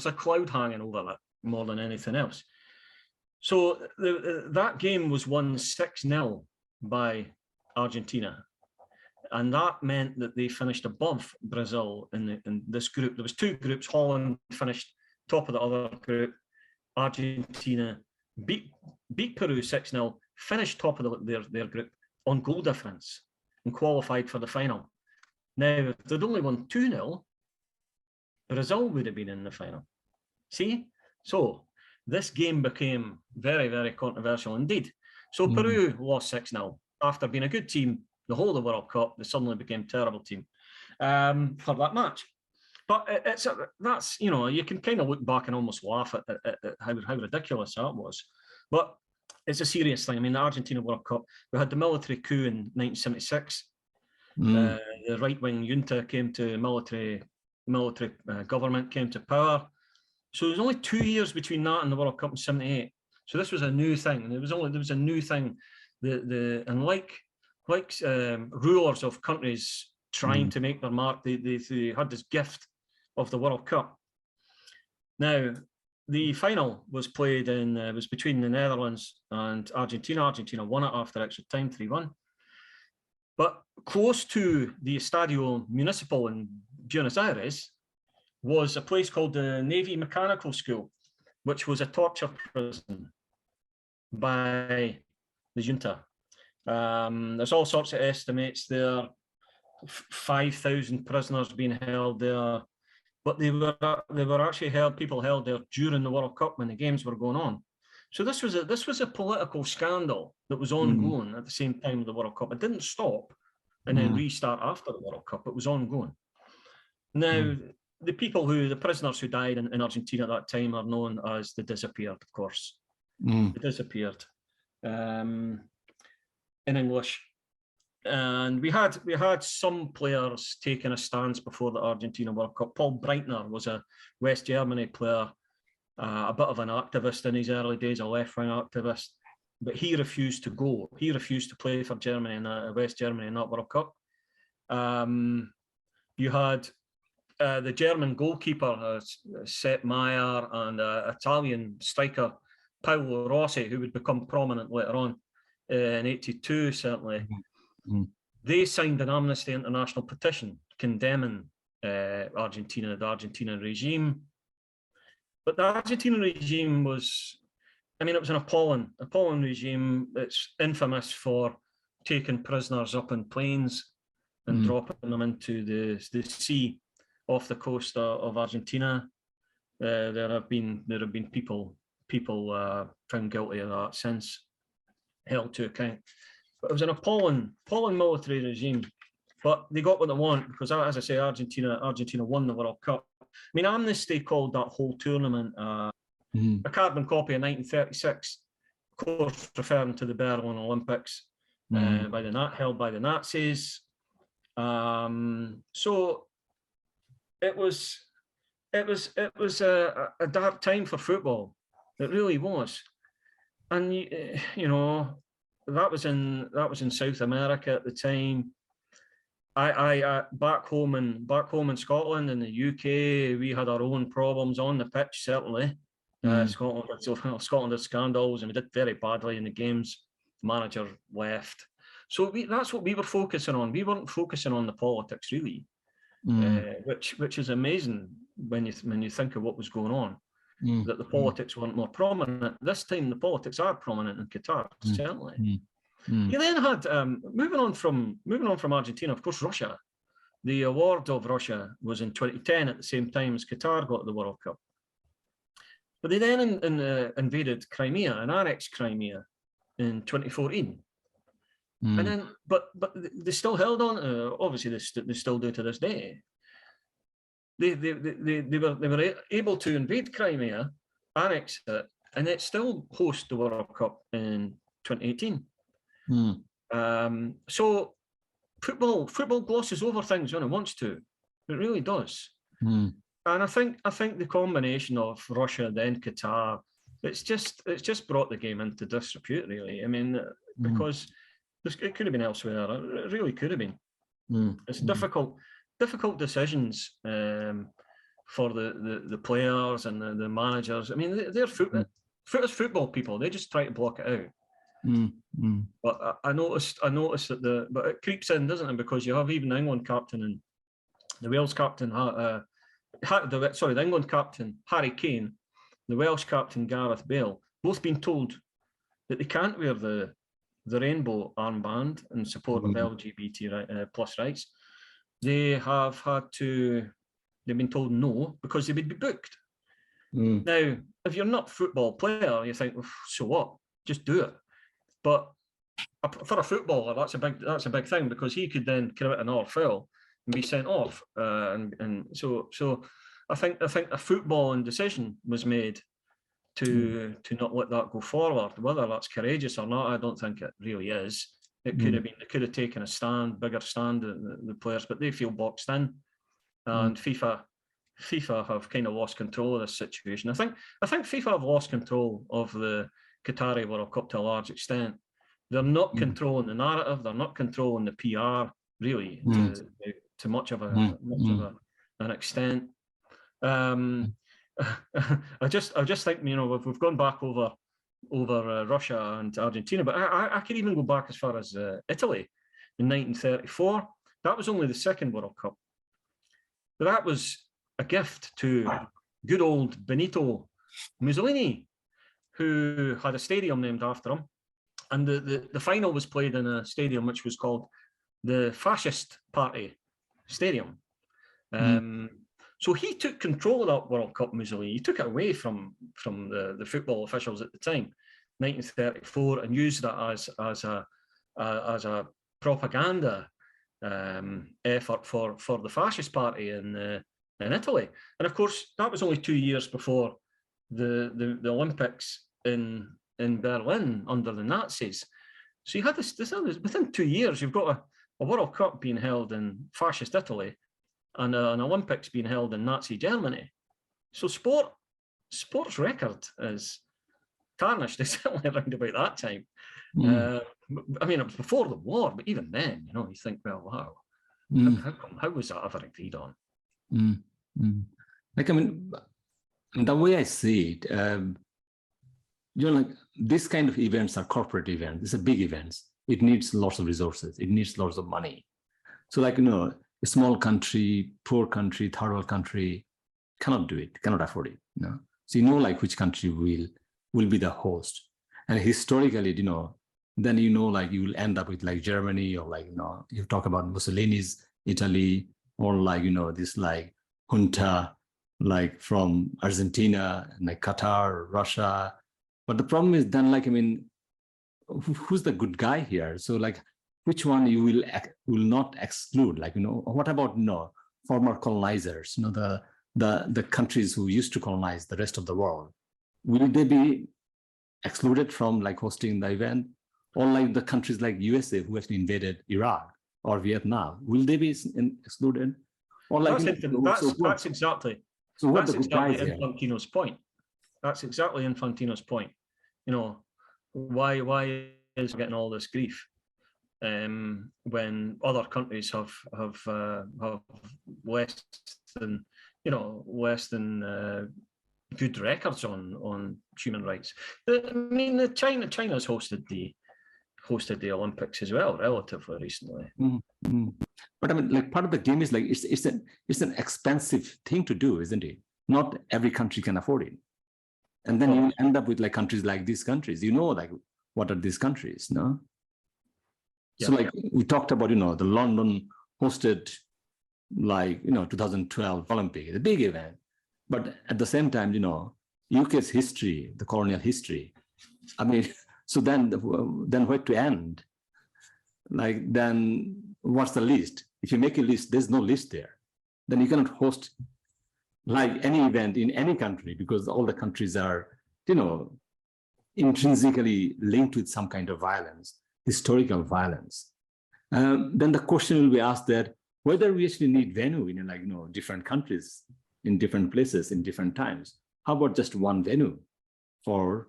a cloud hanging over it more than anything else. So that game was won 6-0 by Argentina, and that meant that they finished above Brazil in this group. There was 2 groups. Holland finished top of the other group. Argentina beat Peru 6-0, finished top of their group on goal difference, and qualified for the final. Now, if they'd only won 2-0, Brazil would have been in the final. See? So this game became very, very controversial indeed. So Peru lost 6-0. After being a good team the whole of the World Cup, they suddenly became a terrible team for that match. But that's, you can kind of look back and almost laugh at how ridiculous that was. But it's a serious thing. I mean, the Argentina World Cup, we had the military coup in 1976. The right-wing junta came to military government came to power. So there was only 2 years between that and the World Cup in '78. So this was a new thing, and there was a new thing. And like rulers of countries trying to make their mark, they had this gift of the World Cup. Now, the final was played was between the Netherlands and Argentina. Argentina won it after extra time, 3-1. But close to the Estadio Municipal in Buenos Aires was a place called the Navy Mechanical School, which was a torture prison by the junta. There's all sorts of estimates there, 5,000 prisoners being held there, but they were actually people held there during the World Cup when the games were going on. So this was a political scandal that was ongoing at the same time of the World Cup. It didn't stop and then restart after the World Cup. It was ongoing. Now, the prisoners who died in Argentina at that time are known as the disappeared, of course. The disappeared in English. And we had some players taking a stance before the Argentina World Cup. Paul Breitner was a West Germany player, a bit of an activist in his early days, a left-wing activist, but he refused to go. He refused to play for Germany and West Germany in that World Cup. You had the German goalkeeper, Sepp Maier, and Italian striker, Paolo Rossi, who would become prominent later on in '82, certainly. They signed an Amnesty International petition condemning Argentina, the Argentinian regime. But the Argentinian regime was, it was an appalling regime. It's infamous for taking prisoners up in planes and dropping them into the sea off the coast of Argentina. There have been people found guilty of that since, held to account. But it was an appalling military regime. But they got what they want because, as I say, Argentina won the World Cup. Amnesty called that whole tournament a carbon copy of 1936, of course, referring to the Berlin Olympics held by the Nazis. So it was a dark time for football. It really was, and that was in South America at the time. I back home in Scotland, in the UK, we had our own problems on the pitch. Certainly, Scotland had scandals, and we did very badly in the games. The manager left, so that's what we were focusing on. We weren't focusing on the politics really, which is amazing when you think of what was going on. That the politics weren't more prominent. This time, the politics are prominent in Qatar, certainly. You then had moving on from Argentina, of course, Russia. The award of Russia was in 2010 at the same time as Qatar got the World Cup. But they then invaded Crimea and annexed Crimea in 2014. And then, but they still held on. Obviously, they still do to this day. They were able to invade Crimea, annex it, and it still host the World Cup in 2018. So football glosses over things when it wants to. It really does. And I think the combination of Russia then Qatar, it's just brought the game into disrepute, really. Because it could have been elsewhere. It really could have been. It's difficult decisions for the players and the managers. They're football people. They just try to block it out. But I noticed that but it creeps in, doesn't it? Because you have even the England captain and the Wales captain, the England captain Harry Kane, the Welsh captain Gareth Bale, both been told that they can't wear the rainbow armband in support of LGBT plus rights. They've been told no because they would be booked. Now, if you're not a football player, you think, well, so what? Just do it. But for a footballer, that's a big thing because he could then commit another foul and be sent off. And so I think a footballing decision was made to not let that go forward. Whether that's courageous or not, I don't think it really is. It could have been. They could have taken a bigger stand, the players, but they feel boxed in, and FIFA have kind of lost control of this situation. I think FIFA have lost control of the Qatari World Cup to a large extent. They're not controlling the narrative. They're not controlling the PR really to much of an extent. I just think we've gone back over Russia and Argentina, but I could even go back as far as Italy in 1934. That was only the second World Cup, but that was a gift to good old Benito Mussolini, who had a stadium named after him, and the final was played in a stadium which was called the Fascist Party Stadium. So he took control of that World Cup, Mussolini. He took it away from the football officials at the time, 1934, and used that as a propaganda effort for the Fascist Party in in Italy. And of course, that was only 2 years before the Olympics in Berlin under the Nazis. So you had this within 2 years, you've got a World Cup being held in fascist Italy and an Olympics being held in Nazi Germany. So sports record is tarnished, certainly around about that time. I mean, it was before the war, but even then, you know, you think, well, wow, how was that ever agreed on? Like, I mean, the way I see it, you know, like this kind of events are corporate events. These are big events. It needs lots of resources. It needs lots of money. So, like, you know, a small country, poor country, third world country cannot do it, cannot afford it. You know? So you know, like, which country will be the host. And historically, you know, then, you know, like, you will end up with like Germany, or like, you know, you talk about Mussolini's Italy, or like, you know, this like junta, like from Argentina, and like Qatar, Russia. But the problem is then, like, I mean, who's the good guy here? So, like, which one you will not exclude? Like, you know, what about, you know, former colonizers, you know, the countries who used to colonize the rest of the world? Will they be excluded from like hosting the event? Or like the countries like USA who actually invaded Iraq or Vietnam, will they be excluded? Or like, that's exactly Infantino's point. That's exactly Infantino's point. You know, why is getting all this grief when other countries have less than, you know, good records on human rights? I mean, China's hosted the Olympics as well, relatively recently. But I mean, like, part of the game is like, it's an expensive thing to do, isn't it? Not every country can afford it. And then you end up with like countries like these countries, you know, like, what are these countries, no? Yeah. So like we talked about, you know, the London hosted like, you know, 2012 Olympic, the big event. But at the same time, you know, UK's history, the colonial history, I mean, so then where to end? Like, then what's the list? If you make a list, there's no list there. Then you cannot host like any event in any country, because all the countries are, you know, intrinsically linked with some kind of violence, historical violence. Then the question will be asked that whether we actually need venue in, like, you know, different countries, in different places, in different times. How about just one venue for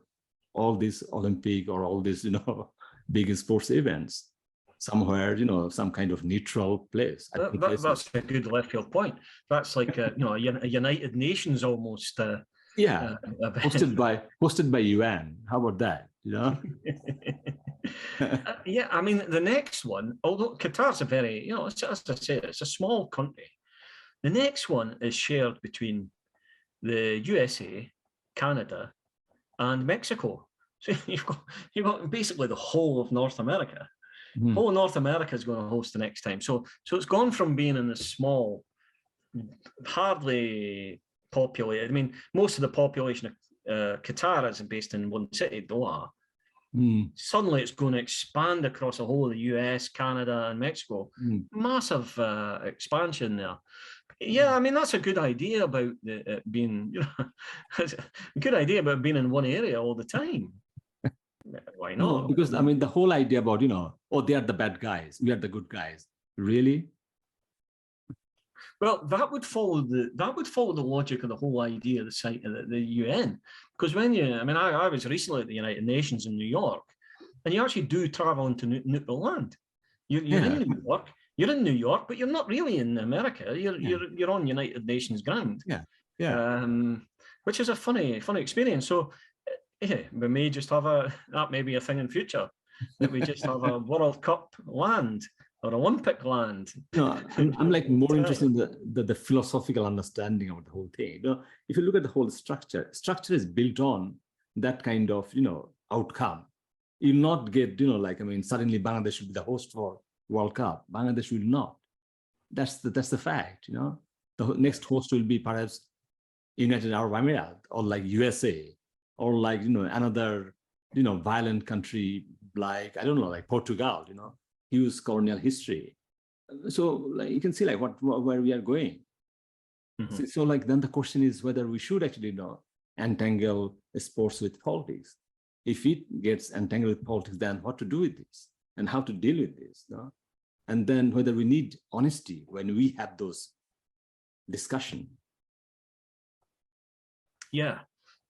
all these Olympic or all these, you know, big sports events? Somewhere, you know, some kind of neutral place. That's a good left field point. That's like you know, a United Nations almost. Hosted by UN. How about that? You know. Yeah, I mean, the next one, although Qatar's a very, you know, as I say, it's a small country. The next one is shared between the USA, Canada, and Mexico. So you've got basically the whole of North America. Whole of North America is going to host the next time. So it's gone from being in this small, hardly populated. I mean, most of the population of Qatar is based in one city, Doha. Suddenly it's going to expand across the whole of the US, Canada, and Mexico. Massive expansion there. Yeah, I mean, that's a good idea about it being, you know, a good idea about being in one area all the time. Why not? No, because I mean, the whole idea about, you know, oh, they are the bad guys, we are the good guys. Really? Well, that would follow the logic of the whole idea of the UN. Because when I mean, I was recently at the United Nations in New York, and you actually do travel into neutral land. You're in New York. You're in New York, but you're not really in America. You're on United Nations ground. Which is a funny experience. So. Yeah, we may just have that may be a thing in future, that we just have a World Cup land or Olympic land. No, I'm like more interested in the philosophical understanding of the whole thing. You know, if you look at the whole structure is built on that kind of, you know, outcome. You'll not get, you know, like, I mean, suddenly Bangladesh will be the host for World Cup. Bangladesh will not. That's the fact, you know. The next host will be perhaps United Arab Emirates or like USA. Or like, you know, another, you know, violent country like, I don't know, like Portugal, you know, huge colonial history. So like, you can see like where we are going. So like then the question is whether we should actually entangle sports with politics. If it gets entangled with politics, then what to do with this and how to deal with this, and then whether we need honesty when we have those discussion. Yeah,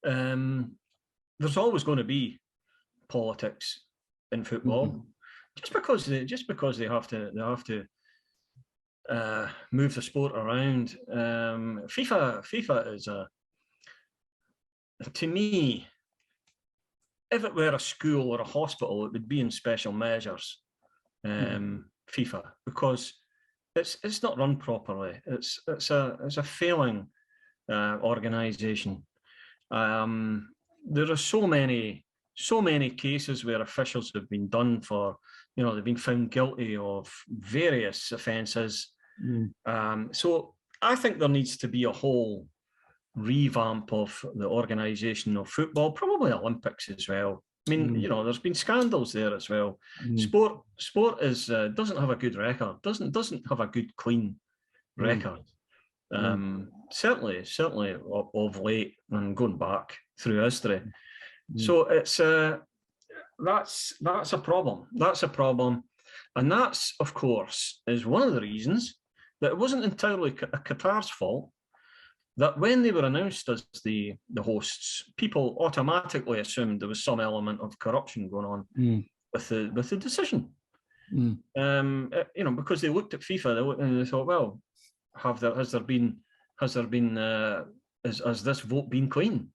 there's always going to be politics in football, just because they have to move the sport around. FIFA is to me, if it were a school or a hospital, it would be in special measures. FIFA, because it's not run properly. It's a failing organization. There are so many cases where officials have been done for, they've been found guilty of various offences. So I think there needs to be a whole revamp of the organisation of football, probably Olympics as well. I mean, there's been scandals there as well. Sport is doesn't have a good record, doesn't have a good clean record. Certainly of late and going back through history. So it's that's a problem. That's a problem, and that's, of course, is one of the reasons that it wasn't entirely Qatar's fault that when they were announced as the hosts, people automatically assumed there was some element of corruption going on with the decision. Because they looked at FIFA, and they thought, well, has this vote been clean?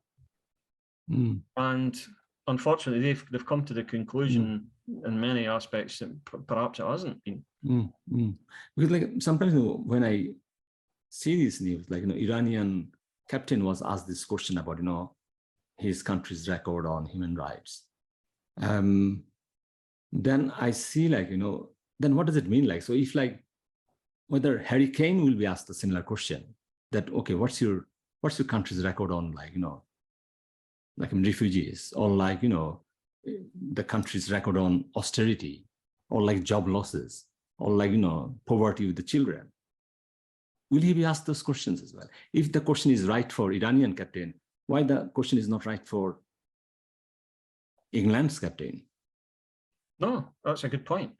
And unfortunately, they've come to the conclusion in many aspects that perhaps it hasn't been. Because like sometimes when I see this news, like Iranian captain was asked this question about his country's record on human rights. Then I see then what does it mean? Like, so if whether Harry Kane will be asked a similar question, that okay, what's your country's record on refugees, or the country's record on austerity, or job losses, or poverty with the children? Will he be asked those questions as well? If the question is right for Iranian captain, why the question is not right for England's captain? No, that's a good point.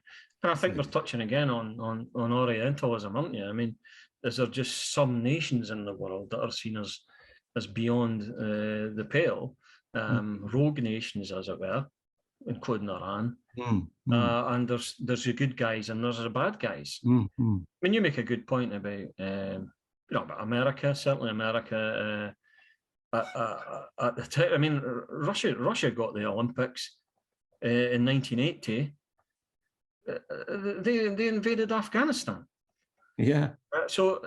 And I think we're touching again on Orientalism, aren't you? I mean, is there just some nations in the world that are seen as beyond the pale, rogue nations, as it were, including Iran? And there's the good guys and there's the bad guys. I mean, you make a good point about America. Certainly, America at the time. I mean, Russia got the Olympics in 1980. They invaded Afghanistan. Yeah. So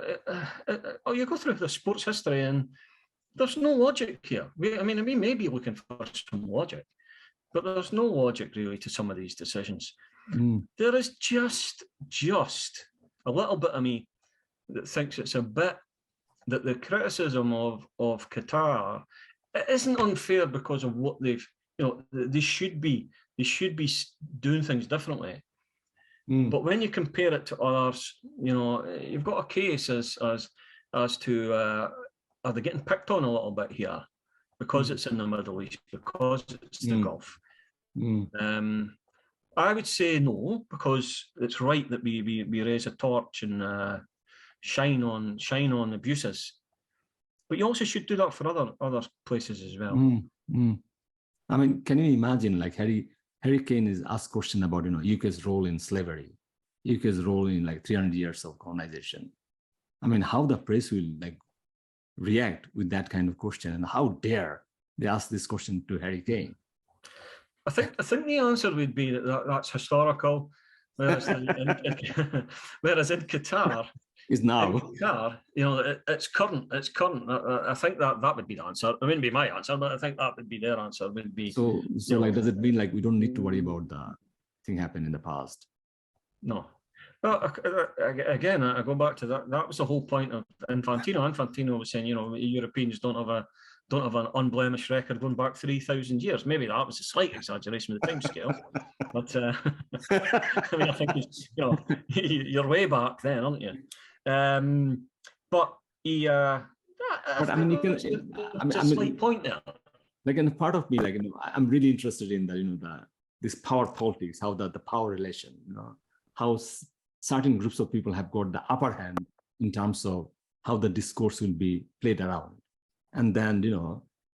you go through the sports history, and there's no logic here. We may be looking for some logic, but there's no logic really to some of these decisions. There is just a little bit of me that thinks it's a bit that the criticism of Qatar, it isn't unfair because of what they've, they should be doing things differently. But when you compare it to others, you've got a case as to are they getting picked on a little bit here because it's in the Middle East, because it's the Gulf? I would say no, because it's right that we raise a torch and shine on abuses, but you also should do that for other places as well. I mean, can you imagine Harry Kane is asked question about UK's role in slavery, UK's role in 300 years of colonization. I mean, how the press will react with that kind of question, and how dare they ask this question to Harry Kane? I think the answer would be that's historical, whereas in Qatar is now. In Qatar, it's current. It's current. I think that would be the answer. It wouldn't be my answer, but I think that would be their answer. Would be so does it mean we don't need to worry about the thing happened in the past? No. Well, again, I go back to that. That was the whole point of Infantino. Infantino was saying, Europeans don't have an unblemished record going back 3,000 years. Maybe that was a slight exaggeration with the time scale, but I think you're way back then, aren't you? But he, But I mean, you can. it's a slight point there. Like, in part of me, like, I'm really interested in the, this power politics, how the power relation, how certain groups of people have got the upper hand in terms of how the discourse will be played around. And then,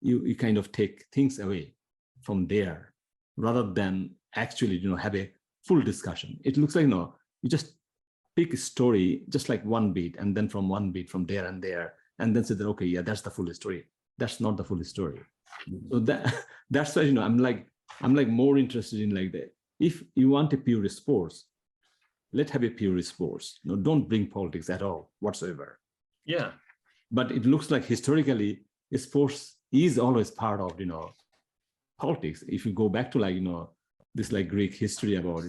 you kind of take things away from there rather than actually, have a full discussion. It looks like, you just pick a story, just like one beat, and then from one beat from there and there, and then say that, okay, yeah, that's the full story. That's not the full story. So that's why, I'm like more interested in like that. If you want a pure sports, let's have a pure sports. Don't bring politics at all whatsoever. Yeah. But it looks like historically, sports is always part of, politics. If you go back to like, this like Greek history about,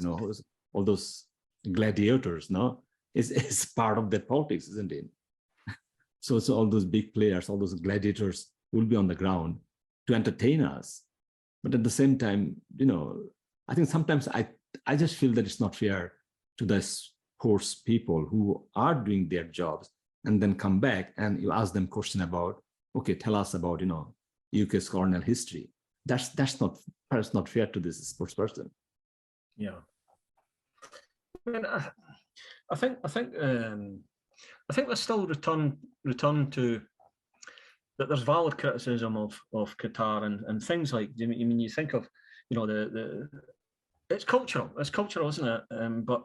all those gladiators, is part of that politics, isn't it? So all those big players, all those gladiators will be on the ground to entertain us. But at the same time, I think sometimes I just feel that it's not fair to the sports people who are doing their jobs and then come back and you ask them question about, okay, tell us about, UK's colonial history. That's not fair to this sports person. Yeah. I mean, I think let's still return to that. There's valid criticism of Qatar and things like, I mean, you think of, it's cultural, isn't it? But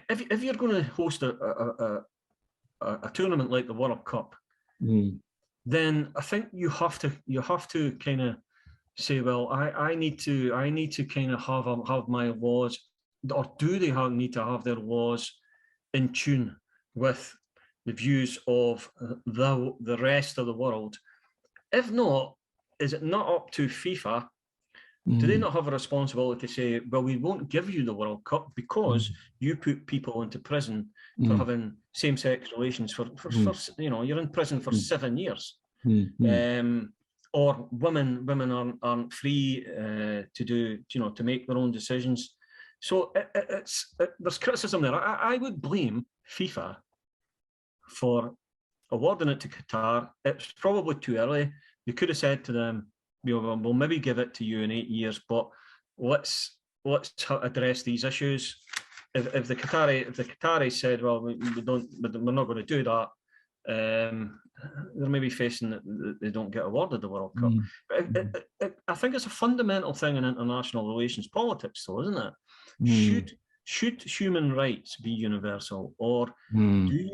if you're going to host a tournament like the World Cup, then I think you have to kind of say, well, I need to kind of have my laws, or do they need to have their laws in tune with the views of the rest of the world? If not, is it not up to FIFA? Do they not have a responsibility to say, well, we won't give you the World Cup because you put people into prison for having same-sex relations for you're in prison for 7 years. Or women aren't free to do, to make their own decisions. So there's criticism there. I would blame FIFA for awarding it to Qatar. It's probably too early. They could have said to them, we'll maybe give it to you in 8 years, but let's address these issues. If the Qataris said, well, we're not going to do that, they're maybe facing that they don't get awarded the World Cup. I think it's a fundamental thing in international relations politics, though, isn't it? Should human rights be universal, or do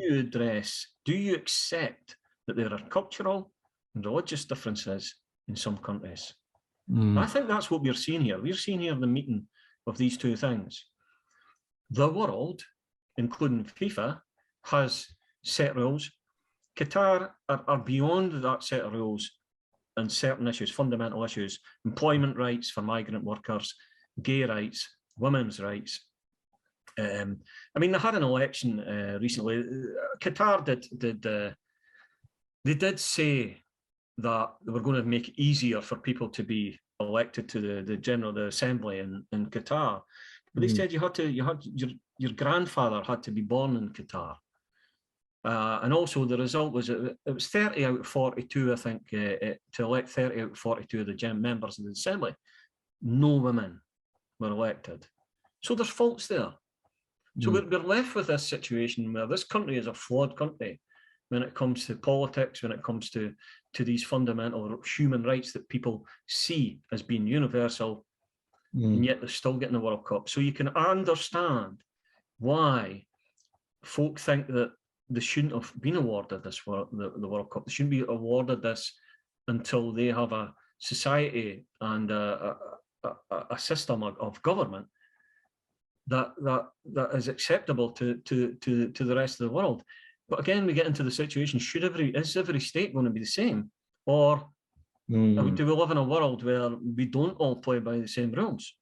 you accept that there are cultural and religious differences in some countries? I think that's what we're seeing here. We're seeing here the meeting of these two things. The world, including FIFA, has set rules. Qatar are beyond that set of rules on certain issues, fundamental issues: employment rights for migrant workers, gay rights, women's rights. I mean, they had an election recently. Qatar did say that they were going to make it easier for people to be elected to the assembly in Qatar. But they said your grandfather had to be born in Qatar. And also the result was it was 30 out of 42, I think, to elect 30 out of 42 of the members of the assembly. No women were elected. So there's faults there. So we're left with this situation where this country is a flawed country when it comes to politics, when it comes to these fundamental human rights that people see as being universal, and yet they're still getting the World Cup. So you can understand why folk think that they shouldn't have been awarded the World Cup. They shouldn't be awarded this until they have a society and a system of government that is acceptable to the rest of the world. But again, we get into the situation: is every state going to be the same, or do we live in a world where we don't all play by the same rules?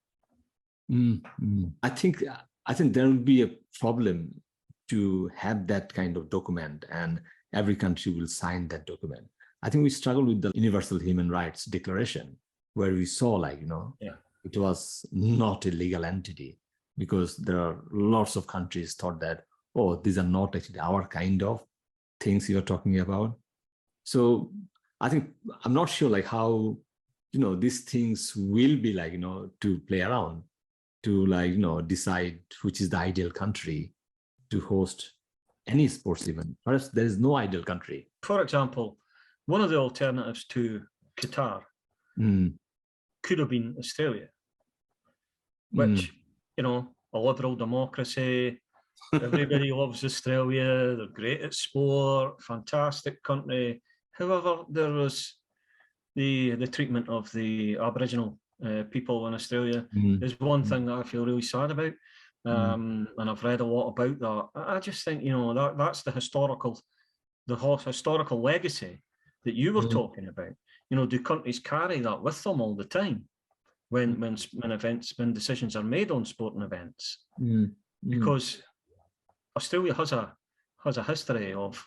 I think there will be a problem to have that kind of document, and every country will sign that document. I think we struggle with the Universal Human Rights Declaration, where we saw it was not a legal entity, because there are lots of countries thought that, oh, these are not actually our kind of things you're talking about. So I think I'm not sure like how, these things will be like, to play around, to like, decide which is the ideal country to host any sports event. Perhaps there is no ideal country. For example, one of the alternatives to Qatar could have been Australia, which, a liberal democracy, everybody loves Australia, they're great at sport, fantastic country. However, there was the treatment of the Aboriginal people in Australia is one thing that I feel really sad about. And I've read a lot about that. I just think, that's the historical legacy that you were talking about. Do countries carry that with them all the time when decisions are made on sporting events? Because Australia has a history of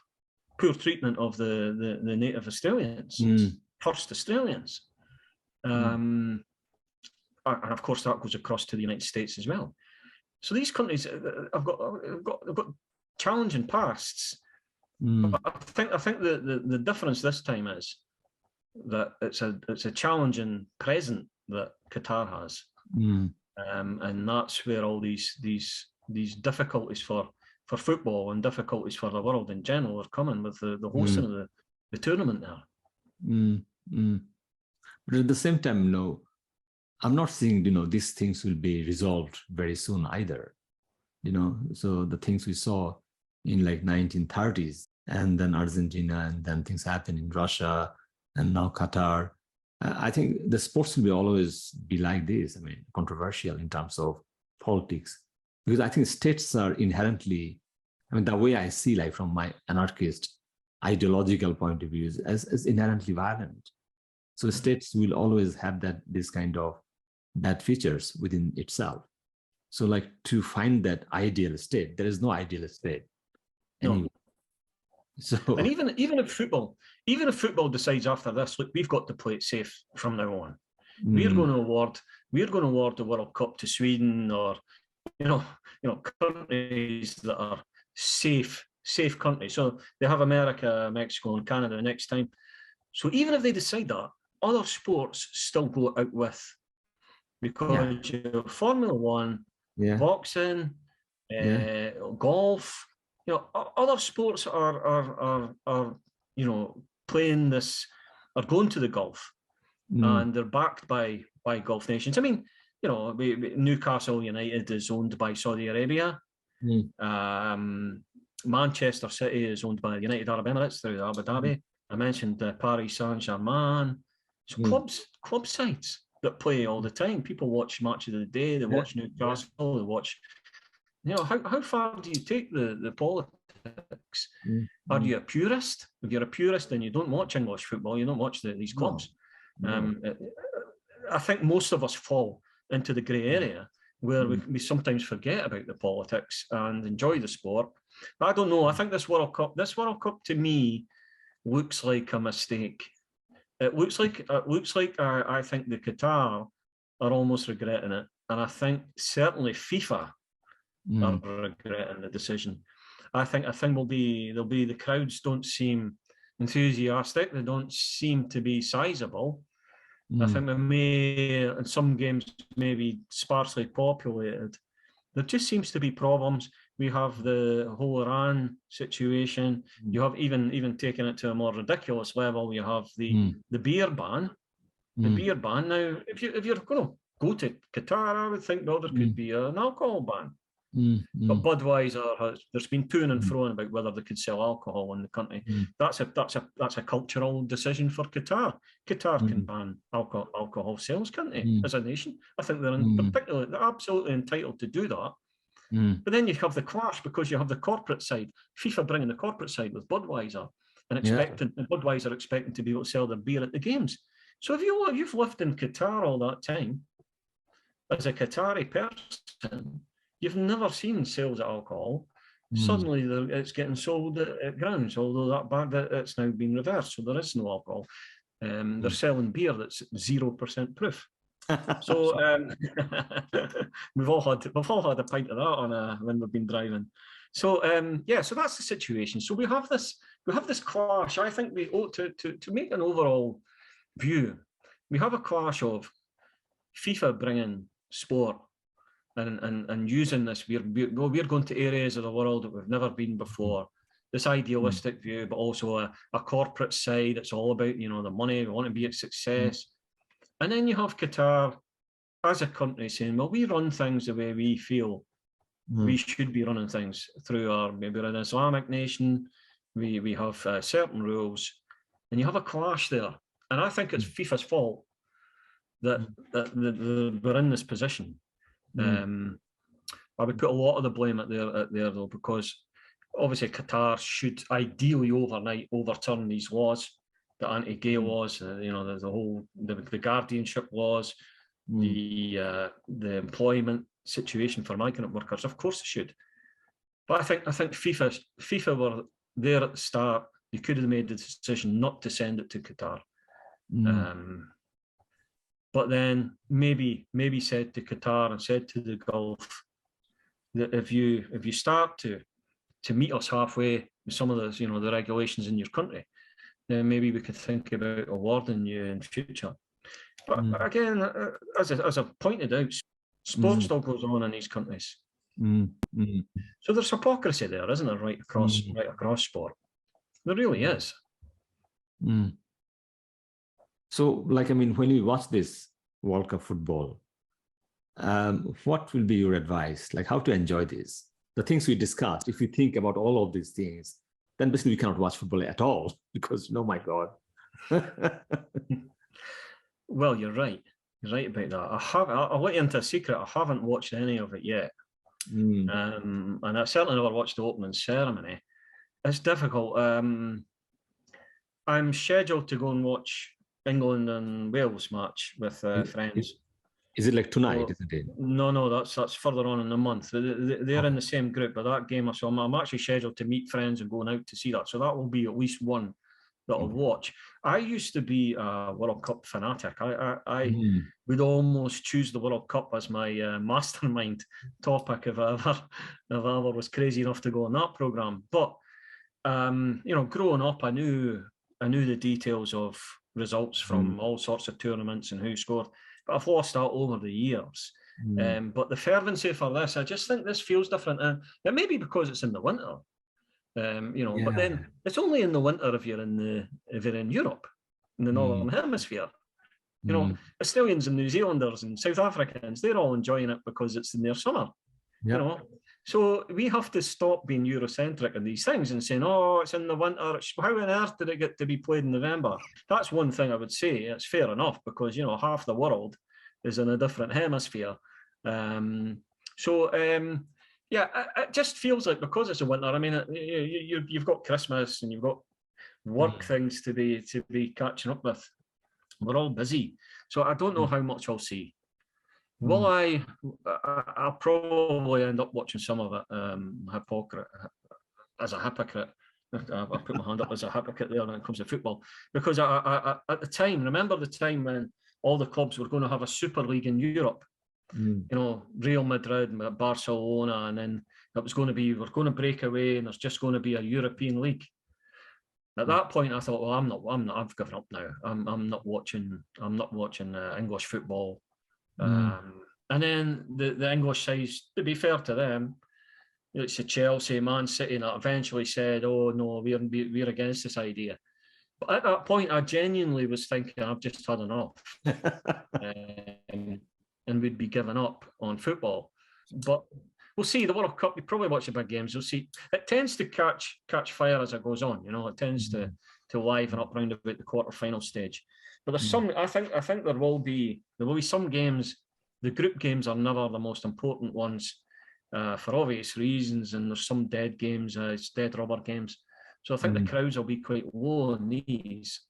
poor treatment of the native Australians, first Australians. And of course that goes across to the United States as well. So these countries have got challenging pasts. But I think the difference this time is that it's a challenging present that Qatar has, and that's where all these difficulties for football and difficulties for the world in general are coming with the hosting of the tournament there. But at the same time, I'm not saying these things will be resolved very soon either. So the things we saw in like 1930s, and then Argentina, and then things happen in Russia, and now Qatar. I think the sports will always be like this. I mean, controversial in terms of politics, because I think states are inherently, the way I see, like from my anarchist ideological point of view, as inherently violent. So states will always have this kind of bad features within itself. So like to find that ideal state, there is no ideal state. Anyway. No. So, and even if football decides after this, look, we've got to play it safe from now on. We're going to award the World Cup to Sweden, or countries that are safe countries. So they have America, Mexico, and Canada next time. So even if they decide that, other sports still go out with, because you have Formula One, boxing, golf. Other sports are playing this, are going to the Gulf, and they're backed by Gulf nations. I mean, Newcastle United is owned by Saudi Arabia. Manchester City is owned by the United Arab Emirates through Abu Dhabi. I mentioned Paris Saint-Germain. So club sides that play all the time. People watch Match of the Day. They watch Newcastle. They watch. How far do you take the politics? Are you a purist? If you're a purist, then you don't watch English football. You don't watch these clubs. I think most of us fall into the grey area where we sometimes forget about the politics and enjoy the sport. But I don't know. I think this World Cup to me looks like a mistake. It looks like I think the Qatar are almost regretting it, and I think certainly FIFA are regretting the decision. I think there'll be the crowds don't seem enthusiastic. They don't seem to be sizable. I think they may, in some games, maybe sparsely populated. There just seems to be problems. We have the whole Iran situation. You have even taken it to a more ridiculous level. You have the beer ban. The beer ban. Now, if you're going to go to Qatar, I would think there could be an alcohol ban. But Budweiser there's been to and fro about whether they could sell alcohol in the country. That's a cultural decision for Qatar. Qatar can ban alcohol sales, can't they? As a nation, I think they're absolutely entitled to do that. But then you have the clash because you have the corporate side, FIFA bringing the corporate side with Budweiser and Budweiser expecting to be able to sell their beer at the games. So if you've lived in Qatar all that time as a Qatari person, you've never seen sales of alcohol. Suddenly it's getting sold at grounds, although that it's now been reversed, so there is no alcohol. They're selling beer that's 0% proof. So we've all had a pint of that when we've been driving. So so that's the situation. So we have this have this clash. I think we ought to make an overall view. We have a clash of FIFA bringing sport and using this. We're going to areas of the world that we've never been before. This idealistic view, but also a corporate side. It's all about, you know, the money. We want to be a success. And then you have Qatar as a country saying, well, we run things the way we feel we should be running things through our, maybe we're an Islamic nation. We have certain rules, and you have a clash there. And I think it's FIFA's fault that we're in this position. I would put a lot of the blame at there though, because obviously Qatar should ideally overnight overturn these laws, the anti-gay laws, you know, the whole the guardianship laws, the employment situation for migrant workers. Of course it should, but I think FIFA were there at the start. You could have made the decision not to send it to Qatar, but then maybe said to Qatar and said to the Gulf that if you start to meet us halfway with some of the, you know, the regulations in your country, then maybe we could think about awarding you in future. But again, as I've pointed out, sport still goes on in these countries. So there's hypocrisy there, isn't there, right across sport? There really is. So, like, I mean, when you watch this World Cup football, what will be your advice? Like, how to enjoy this? The things we discussed, if you think about all of these things, then basically we cannot watch football at all because, oh my God. Well, you're right. You're right about that. I'll let you into a secret. I haven't watched any of it yet. And I certainly never watched the opening ceremony. It's difficult. I'm scheduled to go and watch England and Wales match with friends. Is it like tonight, isn't it? No, that's further on in the month. They're in the same group, but that game, so I'm actually scheduled to meet friends and going out to see that. So that will be at least one that I'll watch. I used to be a World Cup fanatic. I would almost choose the World Cup as my mastermind topic if I ever was crazy enough to go on that program. But you know, growing up, I knew the details of results from all sorts of tournaments and who scored. But I've lost that over the years. But the fervency for this, I just think this feels different. And it may be because it's in the winter, you know. But then it's only in the winter if you're in Europe, in the Northern Hemisphere. You know, Australians and New Zealanders and South Africans, they're all enjoying it because it's in their summer. You know, so we have to stop being Eurocentric in these things and saying, oh, it's in the winter. How on earth did it get to be played in November? That's one thing I would say. It's fair enough because, you know, half the world is in a different hemisphere. Yeah, it just feels like because it's a winter. I mean, you've got Christmas and you've got work things to be catching up with. We're all busy, so I don't know how much I'll see. Will I'll probably end up watching some of it. As a hypocrite. I put my hand up as a hypocrite there when it comes to football, because I at the time, remember the time when all the clubs were going to have a Super League in Europe. You know, Real Madrid, Barcelona, and then it was going to be, we're going to break away and there's just going to be a European league. At that point, I thought, well, I'm not. I've given up now. I'm not watching English football. And then the English sides, to be fair to them, it's a Chelsea, Man City, that eventually said, "Oh no, we're against this idea." But at that point, I genuinely was thinking, I've just had enough, and we'd be giving up on football. But we'll see. The World Cup, you probably watch the big games. You'll see it tends to catch fire as it goes on. You know, it tends to liven up round about the quarter-final stage. But there's some. I think there will be some games. The group games are never the most important ones for obvious reasons, and there's some dead games, it's dead rubber games. So I think the crowds will be quite low on these,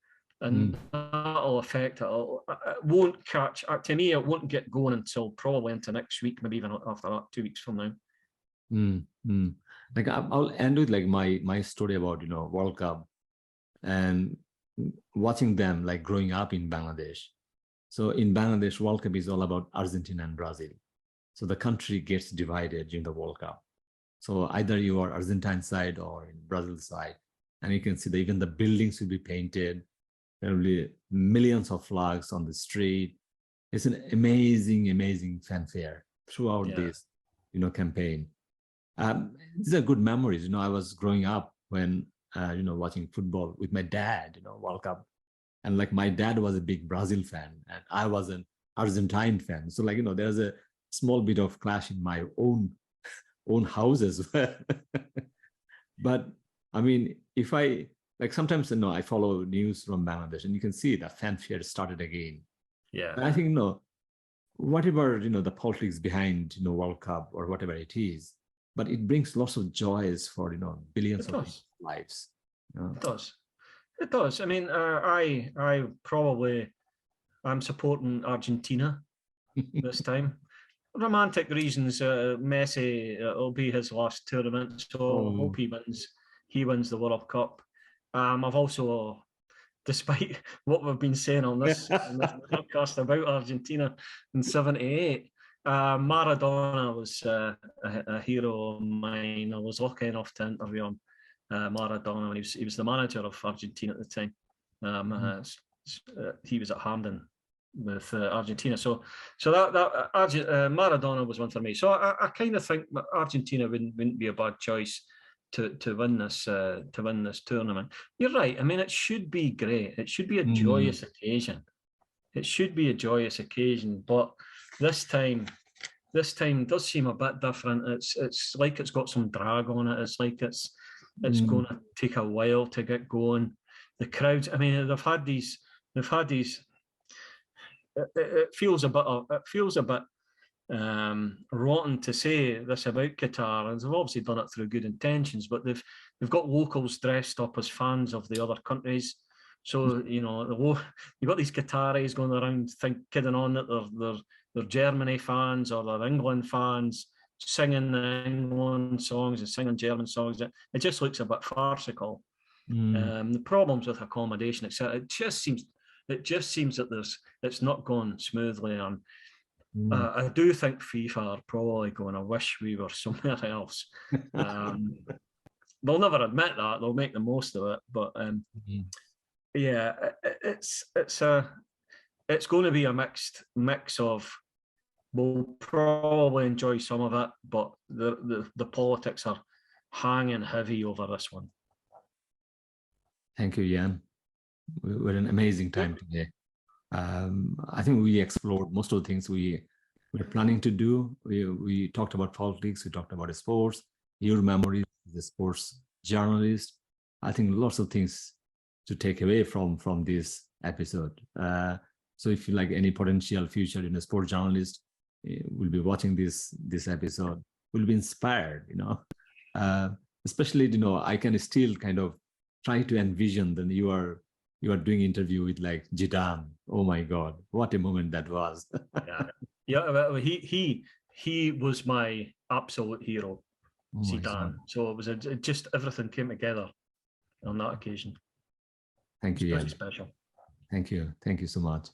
and that'll affect it. It won't catch. To me, it won't get going until probably into next week, maybe even after that, 2 weeks from now. Like I'll end with like my story about, you know, World Cup and watching them like growing up in Bangladesh. So in Bangladesh, World Cup is all about Argentina and Brazil. So the country gets divided during the World Cup. So either you are Argentine side or in Brazil side. and you can see that even the buildings will be painted. There will be millions of flags on the street. It's an amazing, amazing fanfare throughout this, campaign. These are good memories. I was growing up when, watching football with my dad, World Cup. And like my dad was a big Brazil fan and I was an Argentine fan. So there's a small bit of clash in my own house as well. But I mean, if I, sometimes, I follow news from Bangladesh and you can see the fanfare started again. Yeah. And I think, whatever, the politics behind, World Cup or whatever it is, but it brings lots of joys for, billions of people's lives. It does. It does. I mean, I'm supporting Argentina this time. Romantic reasons. Messi, it'll be his last tournament, so I hope he wins the World Cup. I've also, despite what we've been saying on this podcast about Argentina in '78, Maradona was a hero of mine. I was lucky enough to interview him. Maradona, when he was the manager of Argentina at the time. He was at Hamden with Argentina. So that Maradona was one for me. So I kind of think Argentina wouldn't be a bad choice to win this tournament. You're right. I mean, it should be great. It should be a joyous occasion. It should be a joyous occasion. But this time does seem a bit different. It's like it's got some drag on it. It's like it's going to take a while to get going. The crowds, I mean, they've had these. It feels a bit rotten to say this about Qatar, and they've obviously done it through good intentions. But they've got locals dressed up as fans of the other countries. So you've got these Qataris going around kidding on that they're Germany fans or they're England fans, singing the England songs and singing German songs. It just looks a bit farcical. The problems with accommodation, etc. It just seems that it's not going smoothly. And I do think FIFA are probably going to wish we were somewhere else. They'll never admit that. They'll make the most of it. But yeah, it's going to be a mix of. We'll probably enjoy some of it, but the politics are hanging heavy over this one. Thank you, Ian. We had an amazing time today. I think we explored most of the things we were planning to do. We talked about politics, we talked about sports, your memories as a sports journalist. I think lots of things to take away from this episode. So if you like any potential future sports journalist, will be watching this episode, will be inspired, especially, I can still kind of try to envision that you are doing interview with like Zidane. Oh my God, what a moment that was. Well, he was my absolute hero, Zidane. So it was just everything came together on that occasion. Thank you, It's Ian. pretty special. Thank you so much.